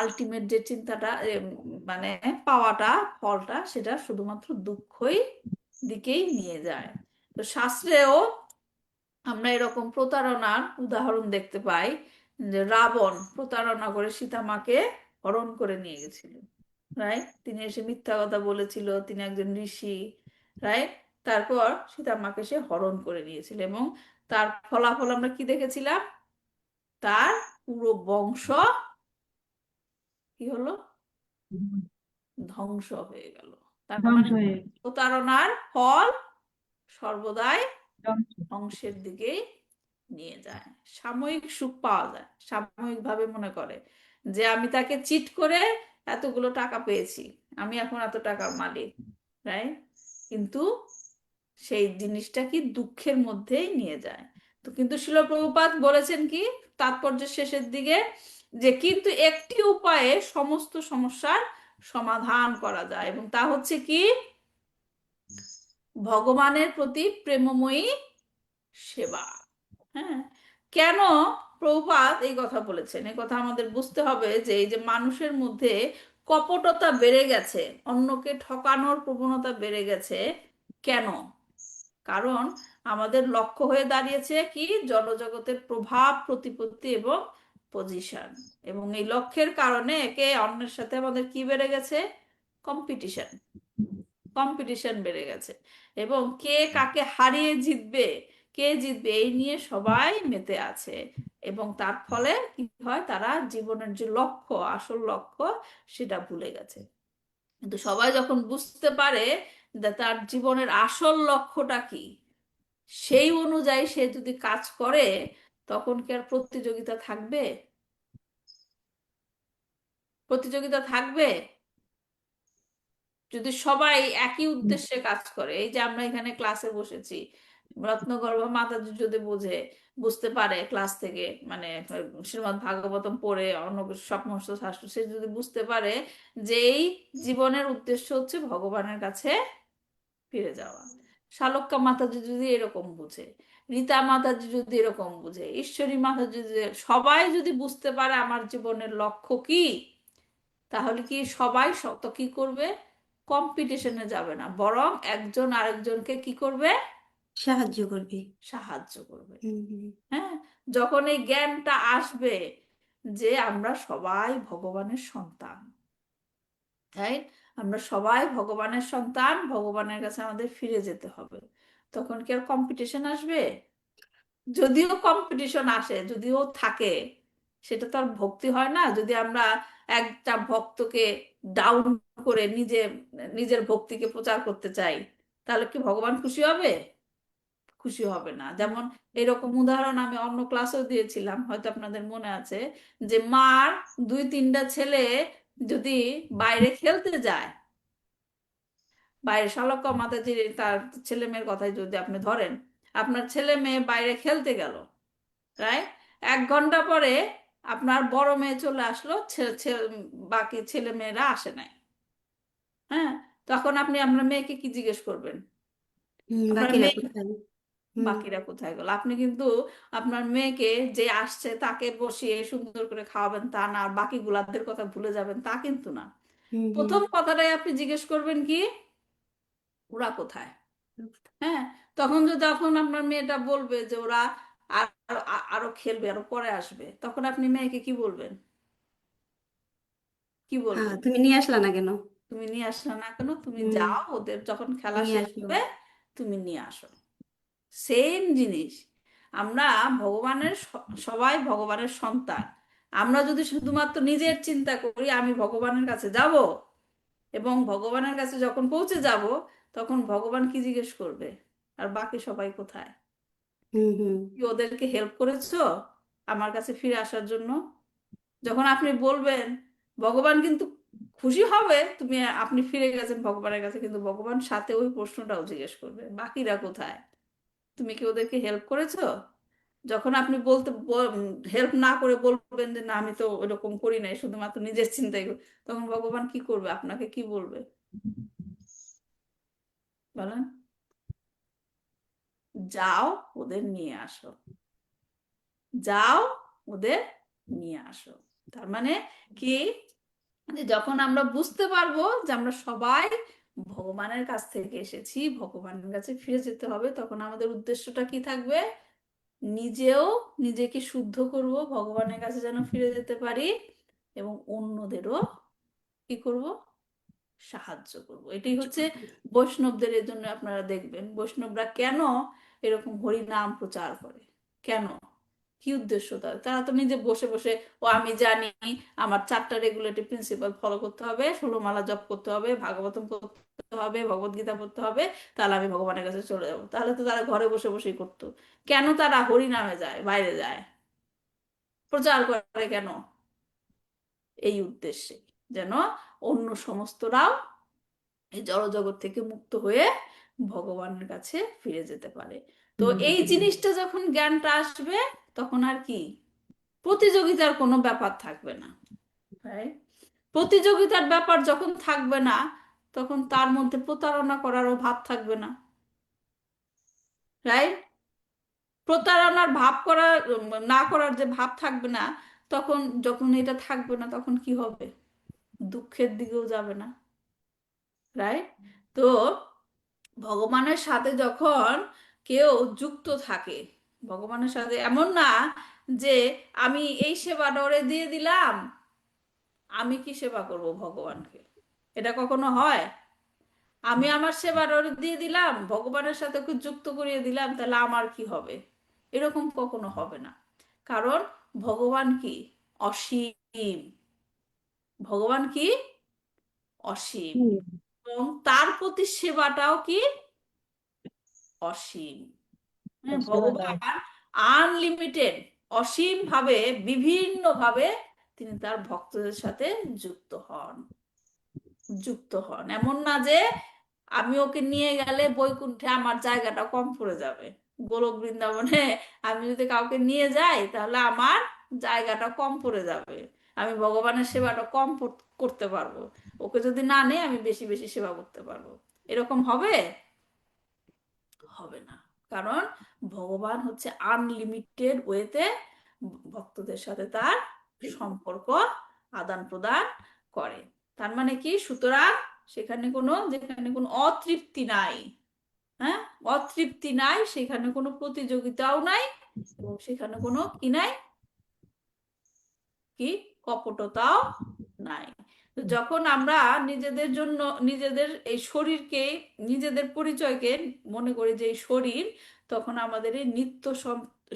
আলটিমেট যে চিন্তাটা মানে পাওয়াটা, ফলটা, সেটা শুধুমাত্র দুঃখই দিকেই নিয়ে যায়। তো শাস্ত্রেও আমরা এরকম প্রতারণার উদাহরণ দেখতে পাই, যে রাবণ প্রতারণা করে সীতামাকে হরণ করে নিয়ে গেছিল, রাইট? তিনি এসে মিথ্যা কথা বলেছিল তিনি একজন ঋষি, রাইট? তারপর সীতামাকে সে হরণ করে নিয়েছিল, এবং তার ফলাফল আমরা কি দেখেছিলাম? তার পুরো বংশ কি হলো? ধ্বংস হয়ে গেল। তার ধ্বংস মানে হয়ে গেছে। প্রতারণার ফল সর্বদাই ধ্বংস। ধ্বংসের দিকেই নিয়ে যায়। সাময়িক সুখ পাওয়া যায়, সাময়িকভাবে মনে করে যে আমি তাকে চিট করে এতগুলো টাকা পেয়েছি, আমি এখন এত টাকার মালিক, রাইট? কিন্তু সেই জিনিসটা কি দুঃখের মধ্যেই নিয়ে যায়। তো কিন্তু শিল প্রভুপাদ বলেছেন কি তাৎপর্যের শেষের দিকে, যে কিন্তু একটি উপায়ে সমস্ত সমস্যার সমাধান করা যায়, এবং তা হচ্ছে কি? ভগবানের প্রতি প্রেমময়ী সেবা। হ্যাঁ, কেন প্রভুপাদ এই কথা বলেছেন? এই কথা আমাদের বুঝতে হবে যে এই যে মানুষের মধ্যে কপটতা বেড়ে গেছে, অন্যকে ঠকানোর প্রবণতা বেড়ে গেছে, কেন? কারণ আমাদের লক্ষ্য হয়ে দাঁড়িয়েছে কি? জনজগতের প্রভাব, প্রতিপত্তি এবং পজিশন। এবং এই লক্ষ্যের কারণে একে অন্যের সাথে আমাদের কি বেড়ে গেছে? কম্পিটিশন। কম্পিটিশন বেড়ে গেছে, এবং কে কাকে হারিয়ে জিতবে, কে জিতবে এই নিয়ে সবাই মেতে আছে। এবং তার ফলে কি হয়? তারা জীবনের যে লক্ষ্য, আসল লক্ষ্য, সেটা ভুলে গেছে। কিন্তু সবাই যখন বুঝতে পারে যে তার জীবনের আসল লক্ষ্যটা কি, সেই অনুযায়ী সে যদি কাজ করে, তখন কি আর প্রতিযোগিতা থাকবে? প্রতিযোগিতা থাকবে যদি সবাই একই উদ্দেশ্যে কাজ করে। এই যে আমরা এখানে ক্লাসে বসেছি, রত্নগর্ভা মাতাজি যদি বুঝতে পারে ক্লাস থেকে, মানে শ্রীমদ্ ভাগবতম পড়ে অন্য সমস্ত শাস্ত্র, সে যদি বুঝতে পারে যে এই জীবনের উদ্দেশ্য হচ্ছে ভগবানের কাছে ফিরে যাওয়া, শালক্কা মাতাজি যদি এরকম বুঝে, রীতা মাতাজি যদি এরকম বুঝে, ঈশ্বরী মাতাজি যদি, সবাই যদি বুঝতে পারে আমার জীবনের লক্ষ্য কি, তাহলে কি সবাই তো কি করবে? কম্পিটিশনে যাবে না, বরং একজন আরেকজনকে কি করবে? সাহায্য করবে। সাহায্য করবে। হুম হুম। হ্যাঁ, যখন এই জ্ঞানটা আসবে যে আমরা সবাই ভগবানের সন্তান, তাই আমরা সবাই ভগবানের সন্তান, ভগবানের কাছে আমাদের ফিরে যেতে হবে, তখন কি আর কম্পিটিশন আসবে? যদিও কম্পিটিশন আসে, যদিও থাকে, সেটা তো আর ভক্তি হয় না। যদি আমরা একটা ভক্তকে ডাউন করে নিজের ভক্তিকে প্রচার করতে চাই, তাহলে কি ভগবান খুশি হবে? খুশি হবে না। যেমন এরকম উদাহরণ আমি অন্য ক্লাসেও দিয়েছিলাম, হয়তো আপনাদের মনে আছে, যে মার 2-3টা ছেলে যদি বাইরে খেলতে যায়, বাইরে শালক্য মাতাজির তার ছেলে মেয়ের কথাই যদি আপনি ধরেন, আপনার ছেলে মেয়ে বাইরে খেলতে গেল, রাইট? 1 ঘন্টা পরে আপনার বড় মেয়ে চলে আসলো, বাকি ছেলে মেয়েরা আসে নাই। হ্যাঁ, তখন আপনি আপনার মেয়েকে কি জিজ্ঞেস করবেন? আপনার বাকিরা মেয়ে কোথায়? হুম বাকিরা কোথায় গেল? আপনি কিন্তু আপনার মেয়েকে, যে আসছে তাকে বসিয়ে সুন্দর করে খাওয়াবেন তা না, আর বাকিগুলাদের কথা ভুলে যাবেন তা কিন্তু না। হুম হুম। প্রথম কথাটাই আপনি জিজ্ঞেস করবেন কি? ওরা কোথায়? হ্যাঁ, তখন আপনার মেয়েটা বলবে যে ওরা আরো খেলবে, আরো পরে আসবে, তখন আপনি মেয়েকে কি বলবেন? কি হ্যাঁ, বলবেন? তুমি নিয়ে আসলা না কেন? তুমি নিয়ে আসলে না কেন? তুমি হুম। যাও, ওদের যখন খেলা নিয়ে শেষ আসলো। হবে তুমি নিয়ে আসো। সেম জিনিস। আমরা ভগবানের সবাই ভগবানের সন্তান। আমরা যদি শুধুমাত্র নিজের চিন্তা করি আমি ভগবানের কাছে যাব, এবং ভগবানের কাছে যখন পৌঁছে যাব, তখন ভগবান কি জিজ্ঞেস করবে? আর বাকি সবাই কোথায়? হুম হুম। কি ওদেরকে হেল্প করেছো আমার কাছে ফিরে আসার জন্য? যখন আপনি বলবেন, ভগবান কিন্তু খুশি হবে আপনি ফিরে গেছেন ভগবানের কাছে, কিন্তু ভগবান সাথে ওই প্রশ্নটাও জিজ্ঞেস করবে, বাকিরা কোথায়? তুমি কি ওদেরকে হেল্প করেছো? যখন আপনি হেল্প না করে বলবেন যে না আমি তো এরকম করি নাই, শুধুমাত্র নিজের চিন্তাই করি, তখন ভগবান কি করবে? আপনাকে কি বলবে বলেন? যাও, ওদের নিয়ে আসো। যাও, ওদের নিয়ে আসো। তার মানে কি? যে যখন আমরা বুঝতে পারবো যে আমরা সবাই ভগবানের কাছ থেকে এসেছি, ভগবানের কাছে ফিরে যেতে হবে, তখন আমাদের উদ্দেশ্যটা কি থাকবে? নিজেও নিজেকে শুদ্ধ করব, ভগবানের কাছে যেন ফিরে যেতে পারি, এবং অন্যদেরও কি করব, সাহায্য করব। এটাই হচ্ছে বৈষ্ণবদের। এর জন্য আপনারা দেখবেন বৈষ্ণবরা কেন এরকম হরি নাম প্রচার করে, কেন, কি উদ্দেশ্য তার? তারা তো নিজে বসে বসে, ও আমি জানি আমার 4টা রেগুলেটরি প্রিন্সিপাল ফলো করতে হবে, 16 মালা জপ করতে হবে, ভাগবতম করতে হবে, ভগবত গীতা পড়তে হবে, তাহলে আমি ভগবানের কাছে চলে যাব। তাহলে তো তারা ঘরে বসে বসেই করতো। কেন তারা হরি নামে যায়, বাইরে যায়, প্রচার করে কেন? এই উদ্দেশ্যে, যেন অন্য সমস্তরাও এই জড়জগৎ থেকে মুক্ত হয়ে ভগবানের কাছে ফিরে যেতে পারে। তো এই জিনিসটা যখন জ্ঞানটা আসবে, তখন আর কি প্রতিযোগিতার কোনো ব্যাপার থাকবে না। right? প্রতিযোগিতার ব্যাপার যখন থাকবে না, তখন তার মধ্যে প্রতারণা করারও ভাব থাকবে না। রাইট? প্রতারণার ভাব না করার যে ভাব থাকবে না, তখন যখন এটা থাকবে না, তখন কি হবে? দুঃখের দিকেও যাবে না। রাইট? তো ভগবানের সাথে যখন কেউ যুক্ত থাকে, ভগবানের সাথে এমন না যে আমি এই সেবাটা ওরে দিয়ে দিলাম, আমি কি সেবা করব ভগবানকে? এটা কখনো হয়? আমি আমার সেবাটা ওরে দিয়ে দিলাম, ভগবানের সাথে ওকে যুক্ত করিয়ে দিলাম, তাহলে আমার কি হবে? এরকম কখনো হবে না। কারণ ভগবান কি? অসীম। ভগবান কি? অসীম। এবং তার প্রতি সেবাটাও কি? অসীম। হ্যাঁ, ভগবান আনলিমিটেড, অসীম ভাবে, বিভিন্ন ভাবে তিনি তার ভক্তদের সাথে যুক্ত হন। এমন না যে আমি ওকে নিয়ে গেলে বৈকুণ্ঠে আমার জায়গাটা কম পড়ে যাবে, গোলক বৃন্দাবনে আমি যদি কাউকে নিয়ে যাই তাহলে আমার জায়গাটা কম পড়ে যাবে, আমি ভগবানের সেবাটা কম করতে পারবো, ওকে যদি না নেই আমি বেশি বেশি সেবা করতে পারবো। এরকম হবে? হবে না। কারণ ভগবান হচ্ছে আনলিমিটেড ওয়েতে ভক্তদের সাথে তার সম্পর্ক আদান প্রদান করে। তার মানে কি? সুতরাং যেখানে কোনো অতৃপ্তি নাই, হ্যাঁ, অতৃপ্তি নাই, সেখানে কোনো প্রতিযোগিতাও নাই, এবং সেখানে কোনো কি নাই, কি কপটতাও নাই। তো যখন আমরা নিজেদের জন্য, নিজেদের এই শরীরকে, নিজেদের পরিচয়কে মনে করি যে এই শরীর, তখন আমাদের এই নিত্য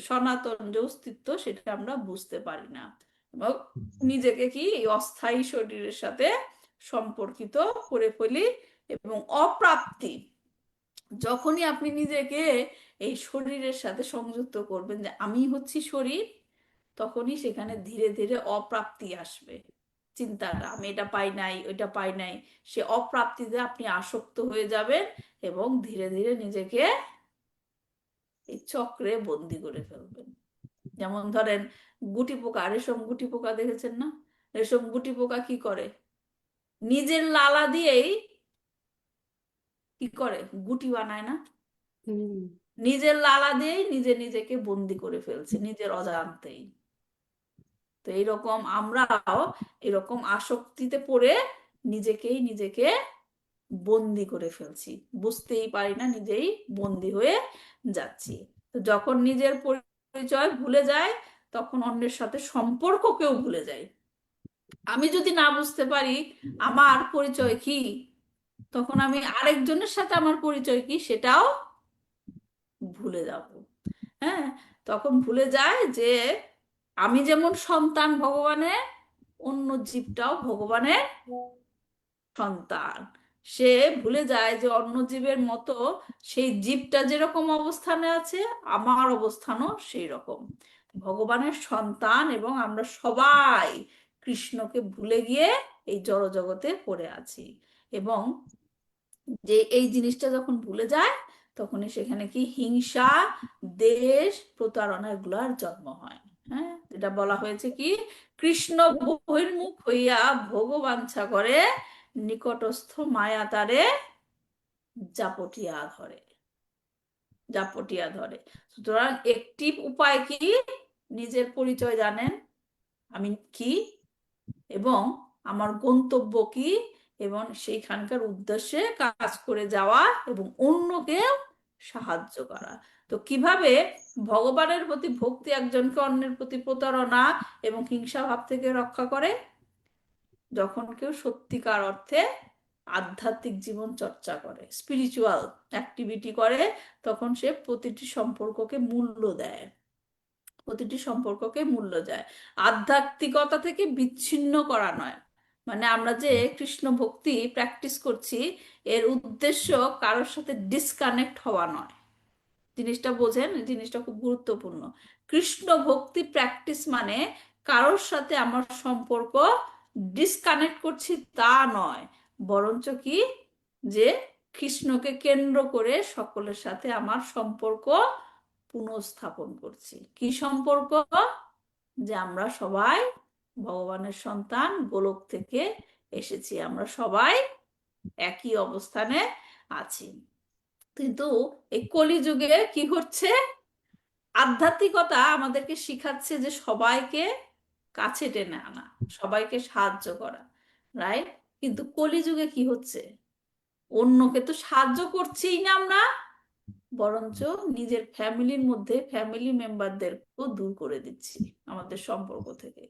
সনাতন যে অস্তিত্ব, সেটা আমরা বুঝতে পারি না, এবং নিজেকে কি এই অস্থায়ী শরীরের সাথে সম্পর্কিত করে ফেলি, এবং অপ্রাপ্তি। যখনই আপনি নিজেকে এই শরীরের সাথে সংযুক্ত করবেন যে আমি হচ্ছি শরীর, তখনই সেখানে ধীরে ধীরে অপ্রাপ্তি আসবে। চিন্তাটা আমি এটা পাই নাই, ওইটা পাই নাই, সে অপ্রাপ্তিতে আপনি আসক্ত হয়ে যাবেন, এবং ধীরে ধীরে নিজেকে এই চক্রে বন্দি করে ফেলবেন। যেমন ধরেন গুটি পোকা, রেশম গুটি পোকা দেখেছেন না? রেশম গুটি পোকা কি করে? নিজের লালা দিয়েই কি করে? গুটি বানায় না? নিজের লালা দিয়েই নিজেকে বন্দি করে ফেলছে, নিজের অজান্তেই। তো এইরকম আমরাও এরকম আসক্তিতে পড়ে নিজেকে বন্দি করে ফেলছি, বুঝতেই পারি না, নিজেই বন্দি হয়ে যাচ্ছি। তো যখন নিজের পরিচয় ভুলে যায়, তখন অন্যের সাথে সম্পর্ককেও ভুলে যায়। আমি যদি না বুঝতে পারি আমার পরিচয় কি, তখন আমি আরেকজনের সাথে আমার পরিচয় কি সেটাও ভুলে যাব। হ্যাঁ, তখন ভুলে যায় যে আমি যেমন সন্তান ভগবানের, অন্য জীবটাও ভগবানের সন্তান। সে ভুলে যায় যে অন্য জীবের মতো সেই জীবটা যেরকম অবস্থানে আছে, আমার অবস্থানও সেই রকম ভগবানের সন্তান, এবং আমরা সবাই কৃষ্ণকে ভুলে গিয়ে এই জড়জগতে পড়ে আছি। এবং যে এই জিনিসটা যখন ভুলে যায়, তখনই সেখানে কি হিংসা, দেশ, প্রতারণা, এগুলার জন্ম হয়। হ্যাঁ, এটা বলা হয়েছে কি, কৃষ্ণ বহির্মুখ হইয়া ভোগবাঞ্ছা করে, নিকটস্থ মায়া তারে জাপটিয়া ধরে। সুতরাং একটি উপায় কি? নিজের পরিচয় জানেন, আমি কি, এবং আমার গন্তব্য কি, এবং সেইখানকার উদ্দেশ্যে কাজ করে যাওয়া, এবং অন্যকে সাহায্য করা। তো কিভাবে ভগবানের প্রতি ভক্তি একজনকে অন্যের প্রতি প্রতারণা এবং হিংসা ভাব থেকে রক্ষা করে? যখন কেউ সত্যিকার অর্থে আধ্যাত্মিক জীবন চর্চা করে, স্পিরিচুয়াল অ্যাক্টিভিটি করে, তখন সে প্রতিটি সম্পর্ককে মূল্য দেয়, প্রতিটি সম্পর্ককে মূল্য দেয়। আধ্যাত্মিকতা থেকে বিচ্ছিন্ন করা নয়। মানে আমরা যে কৃষ্ণ ভক্তি প্র্যাকটিস করছি, এর উদ্দেশ্য কারোর সাথে ডিসকানেক্ট হওয়া নয়। জিনিসটা বোঝেন, এই জিনিসটা খুব গুরুত্বপূর্ণ। কৃষ্ণ ভক্তি প্র্যাকটিস মানে কারোর সাথে আমার সম্পর্ক ডিসকানেক্ট করছি তা নয়, বরঞ্চ কি, যে কৃষ্ণকে কেন্দ্র করে সকলের সাথে আমার সম্পর্ক পুনঃস্থাপন করছি। কি সম্পর্ক? যে আমরা সবাই ভগবানের সন্তান, গোলক থেকে এসেছি, আমরা সবাই একই অবস্থানে আছি। কিন্তু এই কলিযুগে কি হচ্ছে, আধ্যাত্মিকতা আমাদেরকে শিখাচ্ছে যে সবাইকে কাছে টেনে আনা, সবাইকে সাহায্য করা, রাইট? কিন্তু কলিযুগে কি হচ্ছে, অন্যকে তো সাহায্য করছিই না আমরা, বরঞ্চ নিজের ফ্যামিলির মধ্যে ফ্যামিলি মেম্বারদেরকেও দূর করে দিচ্ছি আমাদের সম্পর্ক থেকে।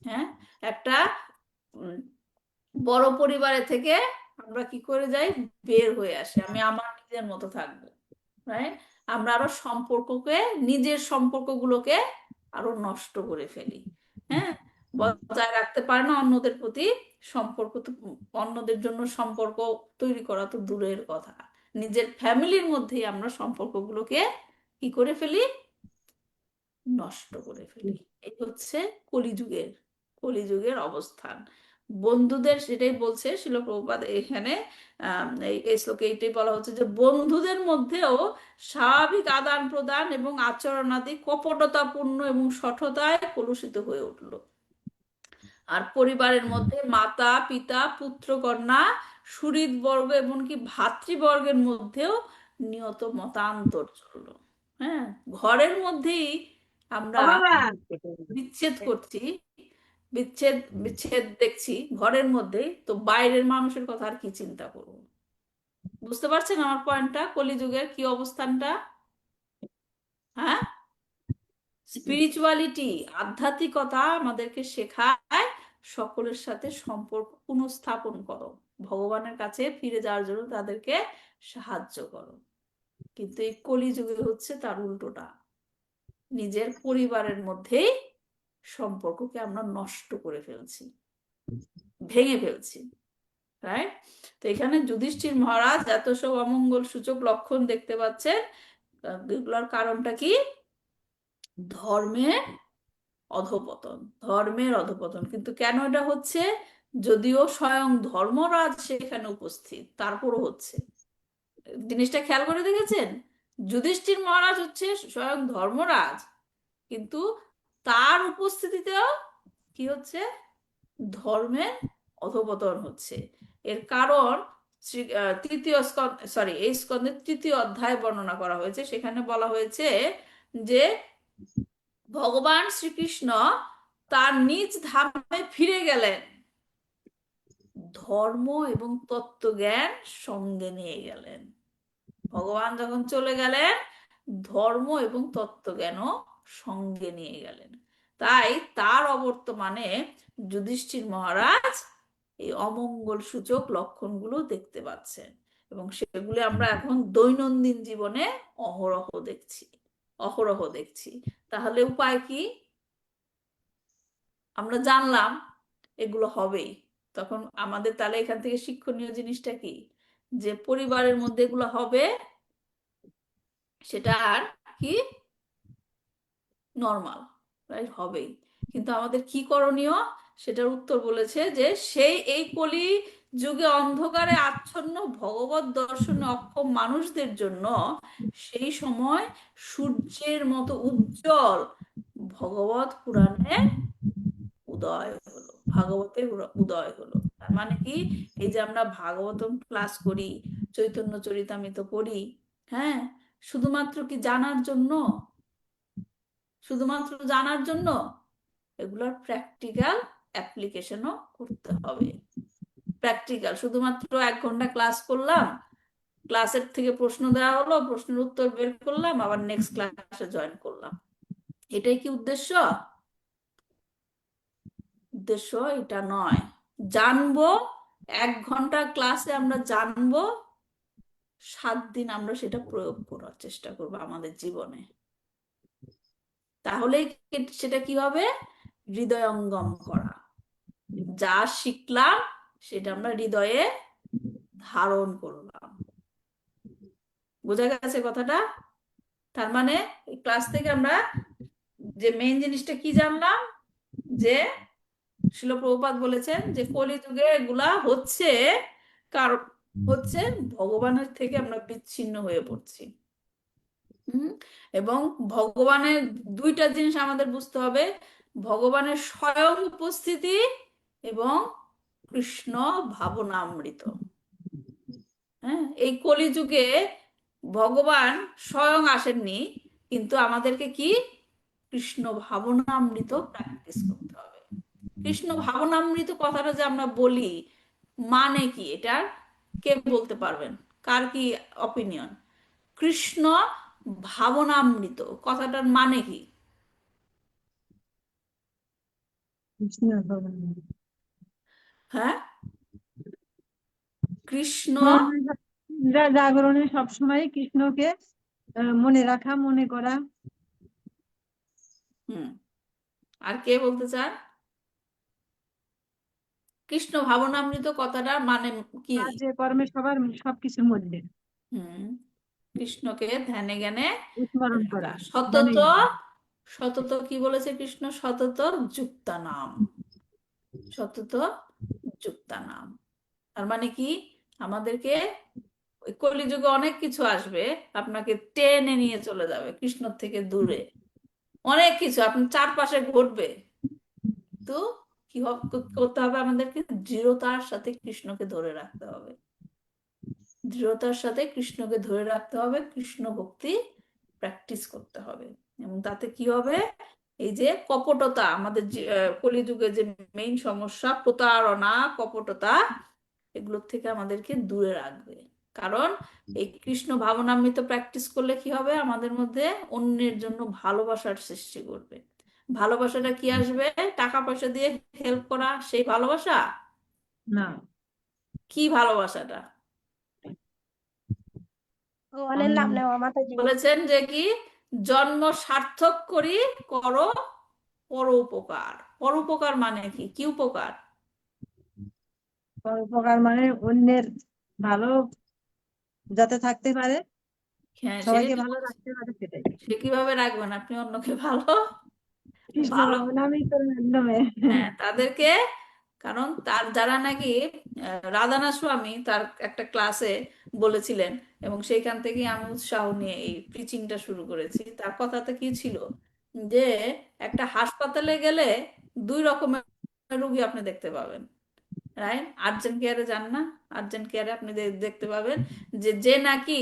হ্যাঁ, একটা উম, বড় পরিবারে থেকে আমরা কি করে যাই, বের হয়ে আসি, আমি আমার নিজের মতো থাকবো, রাইট? আমরা আরো সম্পর্ককে, নিজের সম্পর্কগুলোকে আরো নষ্ট করে ফেলি। হ্যাঁ, বজায় রাখতে পারে না অন্যদের প্রতি সম্পর্ক, তো অন্যদের জন্য সম্পর্ক তৈরি করা তো দূরের কথা, নিজের ফ্যামিলির মধ্যেই আমরা সম্পর্কগুলোকে কি করে ফেলি, নষ্ট করে ফেলি। এই হচ্ছে কলিযুগের কলিযুগের অবস্থান। বন্ধুদের, সেটাই বলছে শিল প্রভুপাদ এখানে, এই শ্লোকে এইটাই বলা হচ্ছে যে বন্ধুদের মধ্যেও স্বাভাবিক আদান প্রদান এবং আচরণাদি কপটতাপূর্ণ এবং শঠতায় কলুষিত হয়ে উঠলো। আর পরিবারের মধ্যে মাতা পিতা পুত্র কন্যা সুহৃদ বর্গ এমনকি ভাতৃবর্গের মধ্যেও নিয়ত মতান্তর চললো। হ্যাঁ, ঘরের মধ্যেই আমরা বিচ্ছেদ করছি, বিচ্ছেদ বিচ্ছেদ দেখছি ঘরের মধ্যেই, তো বাইরের মানুষের কথা আর কি চিন্তা করবো? বুঝতে পারছেন আমার পয়েন্টটা, কলিযুগের কি অবস্থানটা? হ্যাঁ, স্পিরিচুয়ালিটি, আধ্যাত্মিকতা আমাদেরকে শেখায় সকলের সাথে সম্পর্ক পুনঃস্থাপন করো, ভগবানের কাছে ফিরে যাওয়ার জন্য তাদেরকে সাহায্য করো। কিন্তু এই কলিযুগে হচ্ছে তার উল্টোটা, নিজের পরিবারের মধ্যেই সম্পর্ককে আমরা নষ্ট করে ফেলছি, ভেঙে ফেলছি, রাইট? তো এখানে যুধিষ্ঠির মহারাজ এত সব অমঙ্গল সূচক লক্ষণ দেখতে পাচ্ছেন, এগুলোর কারণটা কি? ধর্মের অধঃপতন, ধর্মের অধঃপতন। কিন্তু কেন এটা হচ্ছে? যদিও স্বয়ং ধর্মরাজ সেখানে উপস্থিত, তারপরও হচ্ছে। জিনিসটা খেয়াল করে দেখেছেন, যুধিষ্ঠির মহারাজ হচ্ছে স্বয়ং ধর্মরাজ, কিন্তু তার উপস্থিতিতেও কি হচ্ছে, ধর্মের অধঃপতন হচ্ছে। এর কারণ তৃতীয় স্কন্ধ, সরি, এই স্কন্ধের তৃতীয় অধ্যায় বর্ণনা করা হয়েছে। সেখানে বলা হয়েছে যে ভগবান শ্রীকৃষ্ণ তার নিজ ধামে ফিরে গেলেন, ধর্ম এবং তত্ত্বজ্ঞান সঙ্গে নিয়ে গেলেন। ভগবান যখন চলে গেলেন, ধর্ম এবং তত্ত্বজ্ঞানও সঙ্গে নিয়ে গেলেন। তাই তার অবর্তমানে যুধিষ্ঠির মহারাজ এই অমঙ্গল সূচক লক্ষণগুলো দেখতে পাচ্ছেন, এবং সেগুলো আমরা এখন দৈনন্দিন জীবনে অহরহ দেখছি, অহরহ দেখছি। তাহলে উপায় কি? আমরা জানলাম এগুলো হবেই, তখন আমাদের তাহলে এখান থেকে শিক্ষণীয় জিনিসটা কি, যে পরিবারের মধ্যে এগুলো হবে, সেটা আর কি নর্মাল, রাইট? হবেই। কিন্তু আমাদের কি করণীয়, সেটার উত্তর বলেছে যে সেই এই কলি যুগে অন্ধকারে আচ্ছন্ন ভগবত দর্শনে অক্ষম মানুষদের জন্য সেই সময় সূর্যের মতো উজ্জ্বল ভগবত পুরাণের উদয় হলো, ভাগবতের উদয় হলো। তার মানে কি, এই যে আমরা ভাগবতম ক্লাস করি, চৈতন্য চরিতামৃত পড়ি, হ্যাঁ, শুধুমাত্র কি জানার জন্য? শুধুমাত্র জানার জন্য? এগুলোর প্র্যাকটিক্যাল অ্যাপ্লিকেশনও করতে হবে। প্র্যাকটিক্যাল শুধুমাত্র 1 ঘন্টা ক্লাস করলাম, ক্লাসের থেকে প্রশ্ন দেওয়া হলো, প্রশ্নের উত্তর বের করলাম, আবার নেক্সট ক্লাসে জয়েন করলাম। এটাই কি উদ্দেশ্য? উদ্দেশ্য এটা নয়। জানবো, 1 ঘন্টা ক্লাসে আমরা জানবো, 7 দিন আমরা সেটা প্রয়োগ করার চেষ্টা করবো আমাদের জীবনে। তাহলে সেটা কি হবে? হৃদয়ঙ্গম করা। যা শিখলাম সেটা আমরা হৃদয়ে ধারণ করলাম। বোঝা গেছে কথাটা? তার মানে এই ক্লাস থেকে আমরা যে মেইন জিনিসটা কি জানলাম, যে শিল প্রভুপাদ বলেছেন যে কলিযুগে এগুলা হচ্ছে কারণ হচ্ছে ভগবানের থেকে আমরা বিচ্ছিন্ন হয়ে পড়ছি। হুম। এবং ভগবানের 2টা জিনিস আমাদের বুঝতে হবে, ভগবানের স্বয়ং উপস্থিতি এবং কৃষ্ণ ভাবনামৃত। হ্যাঁ, এই কলিযুগে ভগবান স্বয়ং আসেননি, কিন্তু আমাদেরকে কি কৃষ্ণ ভাবনামৃত প্র্যাকটিস করতে হবে। কৃষ্ণ ভাবনামৃত কথাটা যে আমরা বলি, মানে কি এটার? কে বলতে পারবেন? কার কি অপিনিয়ন? কৃষ্ণ ভাবনামৃত কথাটার মানে কি? কৃষ্ণ ভগবান। হ্যাঁ, কৃষ্ণ। জাগরণে সবসময় কৃষ্ণকে মনে রাখা, মনে করা। হুম। আর কে বলতে চান? কৃষ্ণ ভাবনামৃত কথাটার মানে কি? কাজে কর্মে সবার সবকিছুর মধ্যে হুম। কৃষ্ণকে ধ্যানে জ্ঞানে স্মরণ রাখা। করা, জানে সতত, সতত কি বলেছে কৃষ্ণ? সতত যুক্তা নাম, সতত যুক্তা নাম। তার মানে কি? আমাদেরকে ওই কলিযুগে অনেক কিছু আসবে, আপনাকে টেনে নিয়ে চলে যাবে কৃষ্ণ থেকে দূরে। অনেক কিছু আপনার চারপাশে ঘটবে, তো কি করতে হবে? আমাদেরকে দৃঢ়তার সাথে কৃষ্ণকে ধরে রাখতে হবে। দৃঢ়তার সাথে কৃষ্ণকে ধরে রাখতে হবে, কৃষ্ণ ভক্তি প্র্যাকটিস করতে হবে। এবং তাতে কি হবে? এই যে কপটতা, আমাদের কলিযুগে যে মেইন সমস্যা, প্রতারণা, কপটতা, এগুলোর থেকে আমাদেরকে দূরে রাখবে। কারণ এই কৃষ্ণ ভাবনামৃত প্র্যাকটিস করলে কি হবে? আমাদের মধ্যে অন্যের জন্য ভালোবাসার সৃষ্টি করবে। ভালোবাসাটা কি আসবে? টাকা পয়সা দিয়ে হেল্প করা সেই ভালোবাসা? না। কি ভালোবাসাটা? ভগবানের নাম নেওয়া মাতাজি। বলেছেন যে কি, জন্ম সার্থক করি করো পরোপকার। পরোপকার মানে কি? কি উপকার? উপকার মানে অন্যের ভালো যাতে থাকতে পারে, হ্যাঁ, সেটাই সবাইকে তো ভালো বলছি। রাখতে পারে, সেটাই সে কিভাবে রাখবেন আপনি অন্যকে ভালো? কৃষ্ণ ভালো, নামই তোর মাধ্যমে। হ্যাঁ, তাদেরকে। কারণ তার যারা নাকি রাধানাথ স্বামী তার একটা ক্লাসে বলেছিলেন, এবং সেইখান থেকে আমি উৎসাহ নিয়ে এই প্রিচিংটা শুরু করেছি। তার কথাতে কি ছিল, যে একটা হাসপাতালে গেলে 2 রকমের রোগী আপনি দেখতে পাবেন, রাইট? আর্জেন্ট কেয়ারে যান না, আর্জেন্ট কেয়ারে আপনি দেখতে পাবেন যে যে নাকি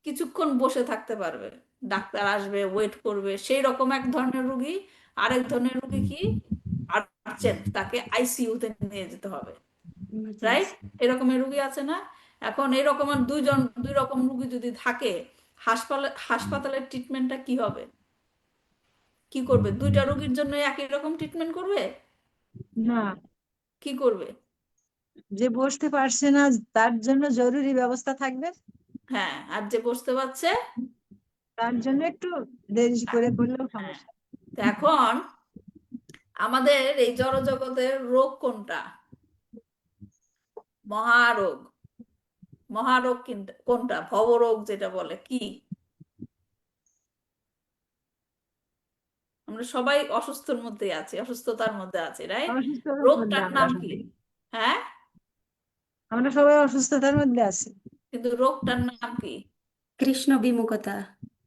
কিছুক্ষণ বসে থাকতে পারবে, ডাক্তার আসবে, ওয়েট করবে, সেই রকম এক ধরনের রুগী। আরেক ধরনের রুগী কি, আর্জেন্ট, তাকে আইসিইউতে নিয়ে যেতে হবে, রাইট? এরকমের রুগী আছে না? এখন এরকমের 2 রকম রুগী যদি থাকে, হাসপাতালের ট্রিটমেন্টটা কি হবে? কি করবে? 2টা রুগীর জন্য একই রকম ট্রিটমেন্ট করবে? না, কি করবে? যে বসতে পারছে না তার জন্য জরুরি ব্যবস্থা থাকবে, হ্যাঁ, আর যে বসতে পারছে, তার জন্য একটু দেরি করে করলেও হ্যাঁ। সমস্যা। তো এখন আমাদের এই জড়জগতের রোগ কোনটা? মহারোগ। মহারোগ কোনটা? ভবরোগ যেটা বলে কি? আমরা সবাই অসুস্থর মধ্যে আছি, অসুস্থতার মধ্যে আছি, রাইট? অসুস্থতার মধ্যে রোগটার আমরা নাম কি? সবাই, হ্যাঁ, আমরা সবাই অসুস্থতার মধ্যে আছি। কিন্তু রোগটার নাম কি? কৃষ্ণ বিমুখতা।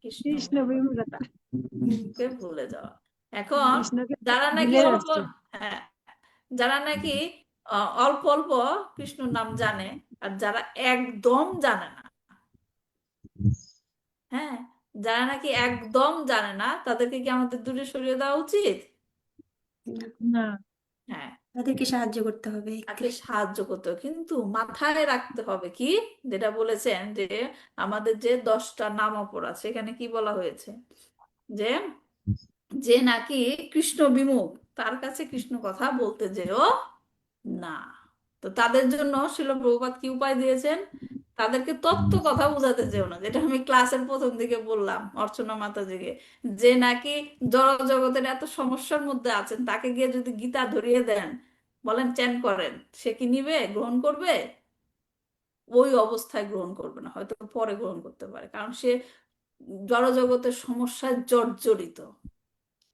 কৃষ্ণ কৃষ্ণ ভক্তি। বিমূঢ়তা, কৃষ্ণকে ভুলে যাওয়া। এখন কৃষ্ণকে যারা নাকি ভুলে অল্প, যাচ্ছে। হ্যাঁ, যারা নাকি অল্প অল্প কৃষ্ণর নাম জানে, আর যারা একদম জানে না, হ্যাঁ, যারা নাকি একদম জানে না, তাদেরকে কি আমাদের দূরে সরিয়ে দেওয়া উচিত? না, হ্যাঁ, তাদেরকে সাহায্য করতে হবে। তাকে সাহায্য করতে হবে, কিন্তু মাথায় রাখতে হবে কি, যেটা বলেছেন যে আমাদের যে 10টা নামাপর আছে, এখানে কি বলা হয়েছে যে যে নাকি কৃষ্ণ বিমুখ তার কাছে কৃষ্ণ কথা বলতে যেও না। তো তাদের জন্য শিল প্রভুপাদ কি উপায় দিয়েছেন? তাদেরকে তত্ত্ব কথা বোঝাতে যেও না, যেটা আমি ক্লাসের প্রথম দিকে বললাম অর্চনা মাতাজিকে, যে নাকি জড় জগতের এত সমস্যার মধ্যে আছেন, তাকে গিয়ে যদি গীতা ধরিয়ে দেন, বলেন চ্যান করেন, সে কি নিবে, গ্রহণ করবে? ওই অবস্থায় গ্রহণ করবে না, হয়তো পরে গ্রহণ করতে পারে, কারণ সে জড় জগতের সমস্যায় জর্জরিত,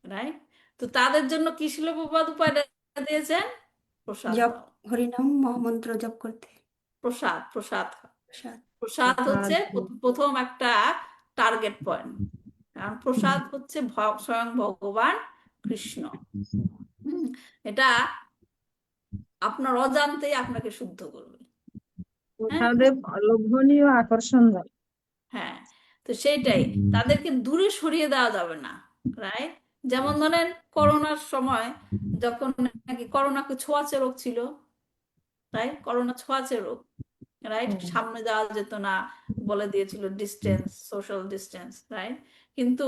রাইট? তো তাদের জন্য কি শিল প্রভুপাদ উপায়টা দিয়েছেন? প্রসাদ জপ, দাও। হরিনাম মহামন্ত্র জপ করতে। প্রসাদ, প্রসাদ। প্রসাদ। প্রসাদ হচ্ছে প্রসাদ প্রথম একটা টার্গেট পয়েন্ট, কারণ প্রসাদ হচ্ছে স্বয়ং ভগবান কৃষ্ণ। হুম, এটা আপনার অজান্তেই আপনাকে শুদ্ধ করবে। হ্যাঁ, প্রসাদের লোভনীয় আকর্ষণ যায়। হ্যাঁ। তো সেইটাই, তাদেরকে দূরে সরিয়ে দেওয়া যাবে না, রাইট? যেমন ধরেন করোনার সময়, যখন নাকি করোনাকে ছোঁয়াচে রোগ ছিল, রাইট? করোনা ছোঁয়াচে রোগ, রাইট? সামনে যাওয়া যেত না, বলে দিয়েছিল ডিস্টেন্স, সোশ্যাল ডিস্টেন্স, রাইট? কিন্তু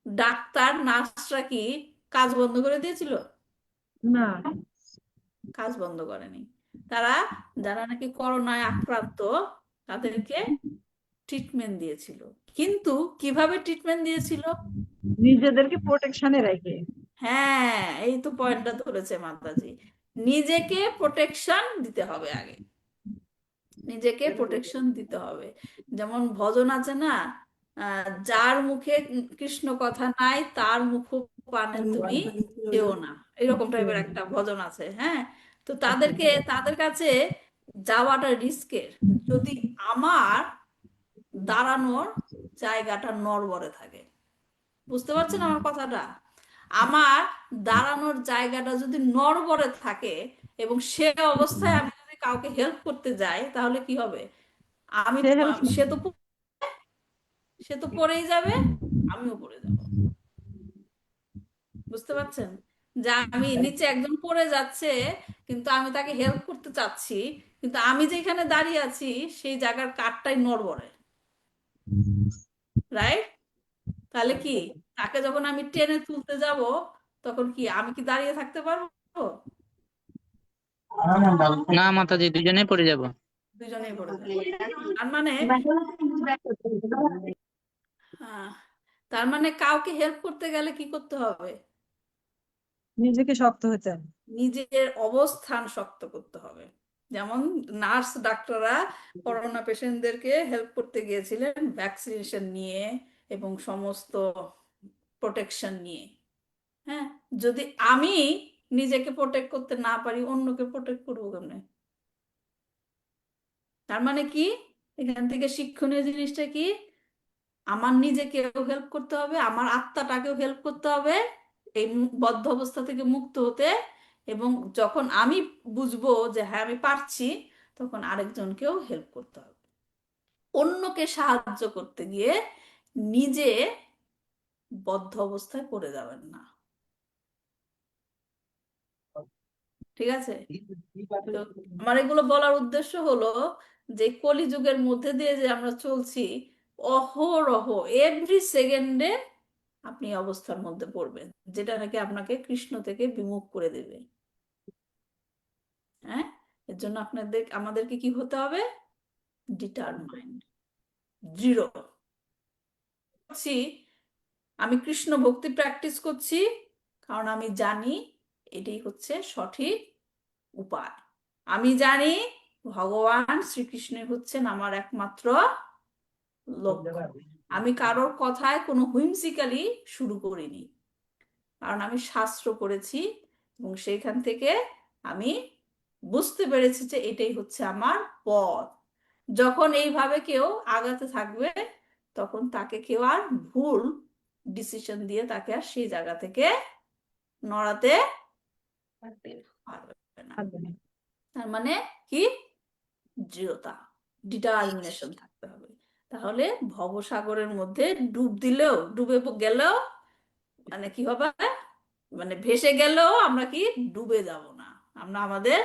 ডাক্তার নার্সরা কি কাজ বন্ধ করে দিয়েছিল? না, কাজ বন্ধ করেনি। তারা, যারা নাকি করোনায় আক্রান্ত, তাদেরকে ট্রিটমেন্ট দিয়েছিল। কিন্তু কিভাবে ট্রিটমেন্ট দিয়েছিল? নিজেদেরকে প্রোটেকশনে রেখে। হ্যাঁ, এই তো পয়েন্টটা ধরেছে মাতাজি। নিজেকে প্রোটেকশন দিতে হবে আগে, নিজেকে প্রোটেকশন দিতে হবে। যেমন ভজন আছে না, যার মুখে কৃষ্ণ কথা নাই তার মুখ পানে তার মুখ তুমি পানে তুলো না। যেও না, এরকম টাইপের একটা ভজন আছে। হ্যাঁ, তো তাদেরকে, তাদের কাছে যাওয়াটা রিস্কের, যদি আমার দাঁড়ানোর জায়গাটা নড়বড়ে থাকে। বুঝতে পারছেন আমার কথাটা? আমার দাঁড়ানোর জায়গাটা যদি নড়বড়ে থাকে, এবং সে অবস্থায় আমি যদি কাউকে হেল্প করতে যাই, তাহলে কি হবে? আমি, সে হেল্প সে তো সে তো পড়েই যাবে, আমিও পড়ে যাব। বুঝতে পারছেন? যে আমি নিচে একজন পড়ে যাচ্ছে, কিন্তু আমি তাকে হেল্প করতে চাচ্ছি, কিন্তু আমি যেখানে দাঁড়িয়ে আছি সেই জায়গার কাঠটাই নড়বড়ে, রাইট? তাহলে কি, তাকে যখন আমি টেনে তুলতে যাব, তখন কি আমি কি দাঁড়িয়ে থাকতে পারবো? না মাতাজি, দুজনেই পড়ে যাব। দুজনেই পড়ে যাবো। তার মানে, আহ, তার মানে কাউকে হেল্প করতে গেলে কি করতে হবে? নিজেকে শক্ত হতে হবে। নিজের অবস্থান শক্ত করতে হবে। যেমন নার্স ডাক্তাররা করোনা পেশেন্টদেরকে হেল্প করতে গিয়েছিলেন ভ্যাকসিনেশন নিয়ে এবং সমস্ত প্রোটেকশন নিয়ে। হ্যাঁ, যদি আমি নিজেকে প্রোটেক্ট করতে না পারি, অন্যকে প্রোটেক্ট করবো কেমনে? তার মানে কি, এখান থেকে শিক্ষণীয় জিনিসটা কি, আমার নিজেকেও হেল্প করতে হবে, আমার আত্মাটাকেও হেল্প করতে হবে এই বদ্ধ অবস্থা থেকে মুক্ত হতে, এবং যখন আমি বুঝবো যে হ্যাঁ আমি পারছি, তখন আরেকজনকেও হেল্প করতে হবে। অন্যকে সাহায্য করতে গিয়ে নিজে বদ্ধ অবস্থায় পড়ে যাবেন না, ঠিক আছে? তো আমার এগুলো বলার উদ্দেশ্য হলো যে কলিযুগের মধ্যে দিয়ে যে আমরা চলছি, অহরহ এভরি সেকেন্ডে আপনি এই অবস্থার মধ্যে পড়বেন, যেটা নাকি আপনাকে কৃষ্ণ থেকে বিমুখ করে দেবে। হ্যাঁ, এর জন্য আমাদেরকে কি হতে হবে? ডিটারমাইন্ড, দৃঢ়। করছি, আমি কৃষ্ণ ভক্তি প্র্যাকটিস করছি, কারণ আমি জানি এটাই হচ্ছে সঠিক উপায়। আমি জানি ভগবান শ্রীকৃষ্ণই হচ্ছেন আমার একমাত্র লক্ষ্য। আমি কারোর কথায় কোনো হুইমসিক্যালি শুরু করিনি, কারণ আমি শাস্ত্র পড়েছি, এবং সেইখান থেকে আমি বুঝতে পেরেছি যে এটাই হচ্ছে আমার পথ। যখন এইভাবে কেউ আগাতে থাকবে, তখন তাকে কেউ আর ভুল ডিসিশন দিয়ে তাকে আর সেই জায়গা থেকে নড়াতে পারবে না। পারবে না। তার মানে কি, দৃঢ়তা, ডিটারমিনেশন থাকতে হবে। তাহলে ভবসাগরের মধ্যে ডুব দিলেও, ডুবে গেলেও, মানে কি হবে, মানে ভেসে গেলেও আমরা কি ডুবে যাব না। আমরা আমাদের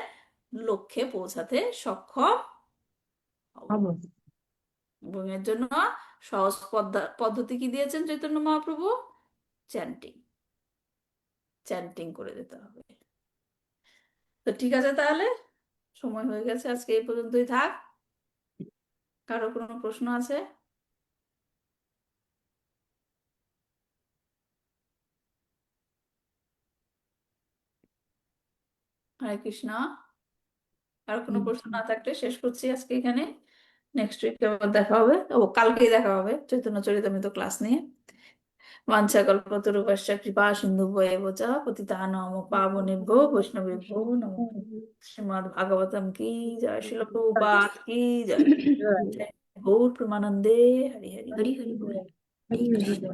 লক্ষ্যে পৌঁছাতে সক্ষম হব। হবো। এবং এর জন্য সহজ পদ্ধতি কি দিয়েছেন চৈতন্য মহাপ্রভু? চ্যান্টিং। চ্যান্টিং করে দিতে হবে। তো ঠিক আছে, তাহলে সময় হয়ে গেছে, আজকে এই পর্যন্তই থাক। কারো কোনো প্রশ্ন আছে? হরে কৃষ্ণ। আর কোনো প্রশ্ন না থাকলে শেষ করছি আজকে এখানে। নেক্সট উইক আবার দেখা হবে, ও কালকেই দেখা হবে চৈতন্য চরিতামৃত ক্লাস নিয়ে। বাঞ্ছাকল্পতরুভ্যশ্চ কৃপা সিন্ধুভ্যেব চ পতিতানাং পাবনেভ্যো বৈষ্ণবেভ্যো নমঃ। শ্রীমদ্ ভাগবতম কি জয়, শিল প্রভুপাদ কি জয়। জয় গৌর প্রেমানন্দে। হরি হরি। হরি হরি বল। হরে কৃষ্ণ।